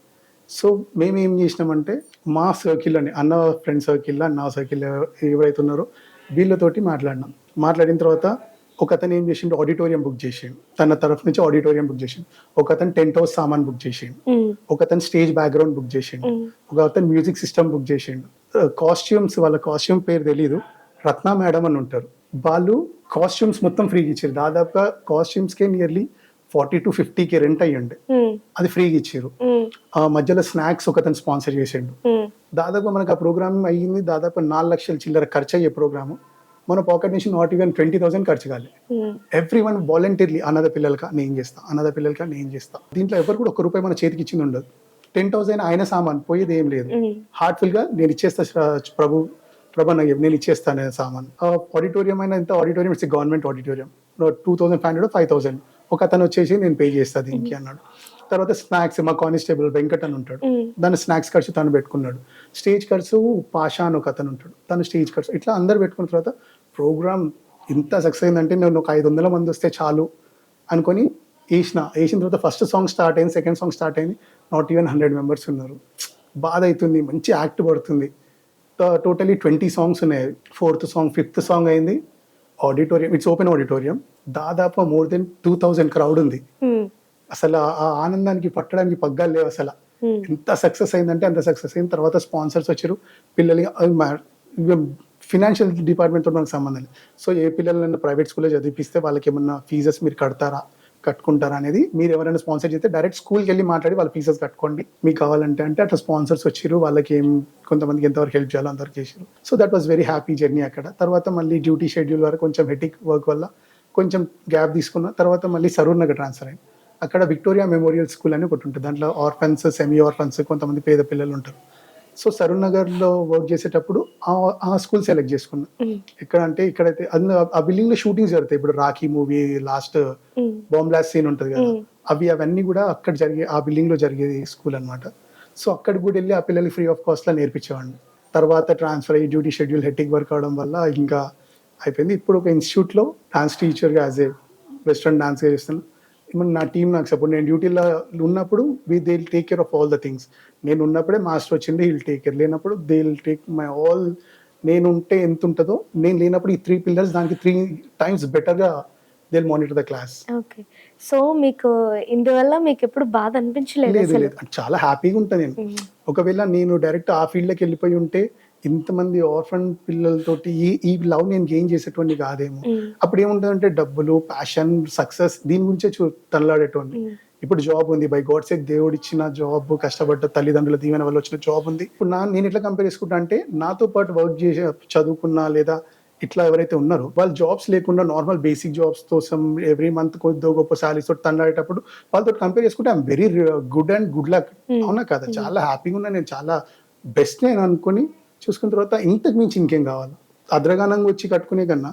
సో మేమేం చేసినామంటే మా సర్కిల్‌లోనే అన్న ఫ్రెండ్ సర్కిల్‌లో, నా సర్కిల్‌లో ఎవరైతే ఉన్నారో వీళ్ళతోటి మాట్లాడినాం. మాట్లాడిన తర్వాత ఒకతను ఏం చేసిండు, ఆడిటోరియం బుక్ చేసిండు. తన తరఫు నుంచి ఆడిటోరియం బుక్ చేసిండు. ఒకతను టెంట్ హౌస్ సామాన్ బుక్ చేసిండు. హ్మ్. ఒకతను స్టేజ్ బ్యాక్‌గ్రౌండ్ బుక్ చేసిండు. హ్మ్. ఒకతను మ్యూజిక్ సిస్టమ్ బుక్ చేసిండు. కాస్ట్యూమ్స్ వాళ్ళ కాస్ట్యూమ్ పేరు తెలీదు. రత్న మేడం అని ఉంటారు. వాళ్ళు కాస్ట్యూమ్స్ మొత్తం ఫ్రీగా ఇచ్చారు. దాదాపుగా కాస్ట్యూమ్స్‌కే నియర్లీ 40-50కి రెంట్ అయ్యుండే. హ్మ్. అది ఫ్రీగా ఇచ్చిర్రు. హ్మ్. ఆ మధ్యలో స్నాక్స్ ఒకతను స్పాన్సర్ చేసిండు. హ్మ్. దాదాపుగా మనకు ఆ ప్రోగ్రామ్ అయ్యింది దాదాపు 4 లక్షల చిల్లర ఖర్చయ్యే ప్రోగ్రాము. మన పాకెట్ నుంచి నాట్ ఈవెన్ 20,000 ఖర్చు కాలే. హ్మ్. ఎవ్రీవన్ వాలంటీర్‌లీ అనాథ పిల్లలకా నేను చేస్తా, అనాథ పిల్లలకా నేను చేస్తా. దీంట్లో ఎవరు కూడా ఒక్క రూపాయి మన చేతికి ఇచ్చింది ఉండదు. టెంట్ హౌస్ అయినా ఆయన సామాన్ పోయేది ఏం లేదు. హ్మ్. హార్ట్‌ఫుల్‌గా నేను ఇచ్చేస్తా ప్రభు నేను ఇచ్చేస్తాను సామాన్. ఆడిటోరియం అయినా ఎంత ఆడిటోరియం ఇట్స్ గవర్నమెంట్ ఆడిటోరియం. 2,500 5,000 ఒకతను వచ్చేసి నేను పే చేస్తా దీనికి అన్నాడు. తర్వాత స్నాక్స్ మా కానిస్టేబుల్ వెంకట్ అని ఉంటాడు. హ్మ్. దాని స్నాక్స్ ఖర్చు తను పెట్టుకున్నాడు. స్టేజ్ ఖర్చు పాషా అని ఒకతను ఉంటాడు. తను స్టేజ్ ఖర్చు ఇట్లా అందరూ పెట్టుకున్న తర్వాత ప్రోగ్రామ్ ఇంత సక్సెస్ అయిందంటే నేను ఒక 500 మంది వస్తే చాలు అనుకొని ఏసిన తర్వాత ఫస్ట్ సాంగ్ స్టార్ట్ అయింది. సెకండ్ సాంగ్ స్టార్ట్ అయింది. నాట్ ఈవెన్ 100 మెంబర్స్ ఉన్నారు. బాధ అవుతుంది. మంచి యాక్ట్ పడుతుంది. టోటలీ 20 సాంగ్స్ ఉన్నాయి. 4th సాంగ్, 5th సాంగ్ అయింది. Auditorium it's open auditorium. దాదాపు మోర్ దెన్ 2000 క్రౌడ్ ఉంది. హ్మ్. అసలు ఆ ఆనందానికి పట్టడానికి పగ్గాలు లేవు అసల. హ్మ్. ఎంత సక్సెస్ అయిందంటే అంత సక్సెస్ అయింది. తర్వాత స్పాన్సర్స్ వచ్చారు. పిల్లలకి ఫినాన్షియల్ డిపార్ట్మెంట్‌తో మనకు సంబంధం లేదు. సో ఏ పిల్లలైనా ప్రైవేట్ స్కూల్‌లో చదివిపిస్తే వాళ్ళకేమన్నా ఫీజెస్ మీరు కట్టుకుంటారా అనేది మీరు ఎవరైనా స్పాన్సర్ చేస్తే డైరెక్ట్ స్కూల్‌కెళ్ళి మాట్లాడి వాళ్ళ ఫీజెస్ కట్టుకోండి. మీకు కావాలంటే అంటే అట్లా స్పాన్సర్స్ వచ్చిర్రు. వాళ్ళకి కొంతమందికి ఎంతవరకు హెల్ప్ చేయాలో అంతవరకు చేసిర్రు. So that was very happy journey అక్కడ. తర్వాత మళ్ళీ డ్యూటీ షెడ్యూల్ వరకు కొంచెం హెక్టిక్ వర్క్ వల్ల కొంచెం గ్యాప్ తీసుకున్న. తర్వాత మళ్ళీ సరూర్ నగర్ ట్రాన్స్‌ఫర్ అయింది. అక్కడ విక్టోరియా మెమోరియల్ స్కూల్ అని ఒకటి ఉంటుంది. దాంట్లో ఆర్ఫన్స్, సెమీ ఆర్ఫన్స్ కొంతమంది పేద పిల్లలు ఉంటారు. సో సరూర్ నగర్‌లో వర్క్ చేసేటప్పుడు ఆ స్కూల్ సెలెక్ట్ చేసుకున్నా. హ్మ్. ఎక్కడ అంటే ఇక్కడైతే ఆ బిల్డింగ్‌లో షూటింగ్స్ జరుగుతాయి. ఇప్పుడు 'రాఖీ' మూవీ లాస్ట్ హ్మ్. బాంబ్ బ్లాస్ట్ సీన్ ఉంటది కదా! హ్మ్. అవన్నీ కూడా అక్కడ ఆ బిల్డింగ్‌లో జరిగేది స్కూల్ అన్నమాట. సో అక్కడికి కూడా వెళ్ళి ఆ పిల్లలకి ఫ్రీ ఆఫ్ కాస్ట్‌లో నేర్పించేవాడిని. తర్వాత ట్రాన్స్‌ఫర్ అయ్యి డ్యూటీ షెడ్యూల్ హెక్టిక్ వర్క్ అవ్వడం వల్ల ఇంకా అయిపోయింది. ఇప్పుడు ఒక ఇన్‌స్టిట్యూట్‌లో డాన్స్ టీచర్‌గా వెస్ట్రన్ డాన్స్ చేస్తాను. ఈవెన్ నా టీం నాకు సపోర్ట్, నేను డ్యూటీలో ఉన్నప్పుడు they will take care of all the things. నేను ఉన్నప్పుడే మాస్టర్ వచ్చింది, విల్ టేక్ కేర్. లేనప్పుడు they will take my all. నేను ఉంటే ఎంత ఉంటుందో, నేను లేనప్పుడు ఈ 3 పిల్లర్స్ దానికి 3 టైమ్స్ బెటర్గా they will monitor the class. Okay. So మీకు ఇందువల్ల మీకు ఎప్పుడు బాధ అనిపించలేదు లేదు అసలు? లేదు, చాలా హ్యాపీగా ఉంటాను నేను. ఒకవేళ నేను డైరెక్ట్ ఆ ఫీల్డ్లోకి వెళ్ళిపోయి ఉంటే ఇంతమంది ఆర్ఫన్ పిల్లలతోటి ఈ లవ్ నేను గెయిన్ చేసేటువంటి కాదేమో. అప్పుడు ఏముంటుందంటే డబ్బులు, ప్యాషన్, సక్సెస్ దీని గురించే తనలాడేటోని. ఇప్పుడు జాబ్ ఉంది, బై గాడ్ సేక్ దేవుడు ఇచ్చిన జాబ్, కష్టపడ్డ తల్లిదండ్రుల దీవెన వల్ల వచ్చిన జాబ్ ఉంది. ఇప్పుడు నేను ఎట్లా కంపేర్ చేసుకుంటా అంటే, నాతో పాటు వర్క్ చేసి చదువుకున్నా లేదా ఇట్లా ఎవరైతే ఉన్నారో వాళ్ళు జాబ్స్ లేకుండా నార్మల్ బేసిక్ జాబ్స్ కోసం ఎవ్రీ మంత్ కొద్దో గొప్ప సాలరీస్ తోటి తనలాడేటప్పుడు వాళ్ళతో కంపేర్ చేసుకుంటే I'm very good and good luck. అవునా కదా, చాలా హ్యాపీగా ఉన్నా నేను, చాలా బెస్ట్ నేను అనుకుని చూసుకున్న తర్వాత ఇంతకు మించి ఇంకేం కావాలి. అద్రగానంగా వచ్చి కట్టుకునే కన్నా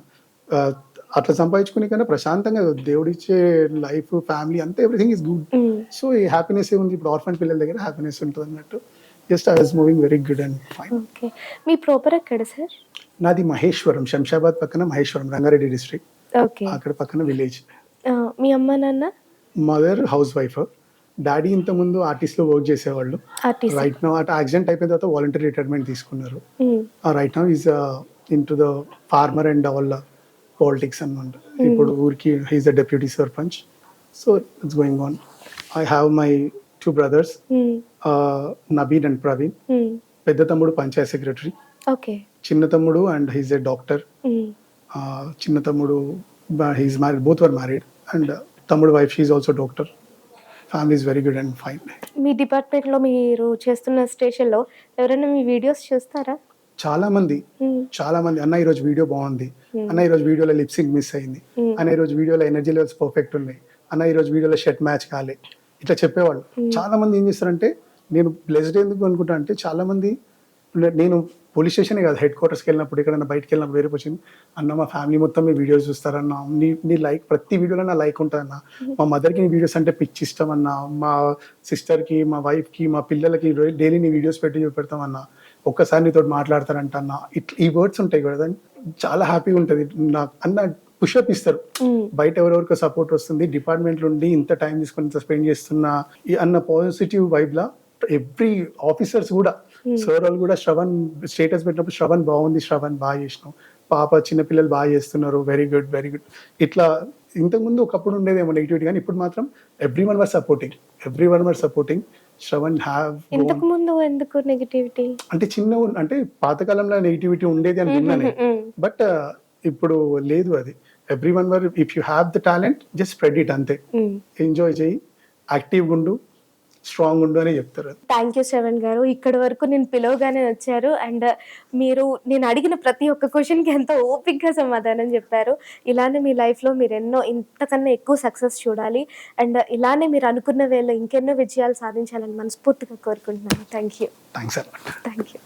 అట్లా సంపాదించుకునే కన్నా ప్రశాంతంగా దేవుడిచ్చే లైఫ్, ఫ్యామిలీ అంతా ఎవ్రీథింగ్ ఈస్ గుడ్. సో ఈ హ్యాపీనెస్ ఏ ఉంది. ఇప్పుడు ఆర్ఫన్ పిల్లల దగ్గర హ్యాపీనెస్ ఉంటుంది అన్నట్టు. Just I was moving very good and fine. Okay. Me proper ఎక్కడ సార్? నాది మహేశ్వరం, శంషాబాద్ పక్కన మహేశ్వరం, రంగారెడ్డి డిస్ట్రిక్ట్. ఓకే. అక్కడ పక్కన విలేజ్. మీ అమ్మ నాన్న? మదర్ హౌస్ వైఫ్, డాడీ ఇంత ముందు ఆర్టిస్ట్ లో వర్క్ చేసేవాళ్ళు. Artist. Right now at accident అయిపోయిన తర్వాత వాలంటరీ రిటైర్మెంట్ తీసుకున్నారు. Right now is in to the farmer and వాళ్ళ పాలిటిక్స్ అన్నమాట. ఇప్పుడు ఊరికి he is the deputy sarpanch. So it's going on. I have my 2 brothers, Nabin and Praveen. పెద్ద తమ్ముడు పంచాయత్ సెక్రటరీ. ఓకే. చిన్న తమ్ముడు అండ్ హీఈస్ ఏ డాక్టర్. చిన్న తమ్ముడు he's married, both were married. And తమ్ముడు wife, she is also doctor. Family is very good and fine. మీ డిపార్ట్మెంట్లో మీరు చేస్తున్న స్టేషన్లో ఎవరైనా మీ వీడియోస్ చూస్తారా? చాలా మంది అన్న ఈరోజు వీడియో బాగుంది, అన్న ఈరోజు వీడియోలో లిప్సింగ్ మిస్ అయింది, అన్న ఈరోజు వీడియోలో ఎనర్జీ లెవెల్స్ పర్ఫెక్ట్ ఉన్నాయి, అన్న ఈరోజు వీడియోలో షర్ట్ మ్యాచ్ కాలే, ఇట్లా చెప్పేవాళ్ళు. చాలా మంది ఏం చేస్తారంటే, నేను బ్లెస్డ్ ఎందుకు అనుకుంటా అంటే, చాలా మంది నేను పోలీస్ స్టేషన్ కాదు, హెడ్ క్వార్టర్స్కి వెళ్ళినప్పుడు, ఎక్కడైనా బయటకు వెళ్ళినప్పుడు వేరే వచ్చింది, అన్న మా ఫ్యామిలీ మొత్తం మీ వీడియోస్ చూస్తారన్న, నీ లైక్ ప్రతి వీడియోలో నా లైక్ ఉంటుందన్న, మా మదర్కి నీ వీడియోస్ అంటే పిచ్చి ఇష్టం అన్న, మా సిస్టర్కి, మా వైఫ్కి, మా పిల్లలకి డైలీ నీ వీడియోస్ పెట్టి చూపెడతామన్నా, ఒక్కసారి నీతో మాట్లాడతారంట అన్న. ఇట్లా ఈ వర్డ్స్ ఉంటాయి కదా, చాలా హ్యాపీగా ఉంటుంది నాకు. అన్న పుషప్ ఇస్తారు, బయట ఎవరెవరికో సపోర్ట్ వస్తుంది, డిపార్ట్మెంట్ నుండి ఇంత టైం తీసుకొని ఇంత స్పెండ్ చేస్తున్నా అన్న పాజిటివ్ వైబ్ లా ఎవ్రీ ఆఫీసర్స్ కూడా, సార్ వాళ్ళు కూడా శ్రవణ్ స్టేటస్ పెట్టినప్పుడు శ్రవణ్ బాగుంది, శ్రవణ్ బాగా చేసినావు, పాప చిన్నపిల్లలు బాగా చేస్తున్నారు, వెరీ గుడ్ వెరీ గుడ్. ఇట్లా ఇంతకుముందు ఒకప్పుడు ఉండేదేమో నెగిటివిటీ, కానీ ఇప్పుడు మాత్రం every one were supporting. Shravan have. ఇంతకు ముందు ఎందుకు నెగిటివిటీ అంటే అంటే పాతకాలంలో నెగిటివిటీ ఉండేది అని విన్నాను, బట్ ఇప్పుడు లేదు అది. Every one were, if you have the talent just spread it, అంతే. ఎంజాయ్ చేయి, యాక్టివ్గా ఉండు, స్ట్రాంగ్ ఉండు అని చెప్తారు. థ్యాంక్ యూ శ్రవణ్ గారు. ఇక్కడి వరకు నేను పిలవగానే వచ్చారు అండ్ మీరు నేను అడిగిన ప్రతి ఒక్క క్వశ్చన్కి ఎంతో ఓపిక్గా సమాధానం చెప్పారు. ఇలానే మీ లైఫ్లో మీరు ఎన్నో ఇంతకన్నా ఎక్కువ సక్సెస్ చూడాలి అండ్ ఇలానే మీరు అనుకున్న వేళ ఇంకెన్నో విజయాలు సాధించాలని మనస్ఫూర్తిగా కోరుకుంటున్నాను. Thank you. Thanks. Thank you.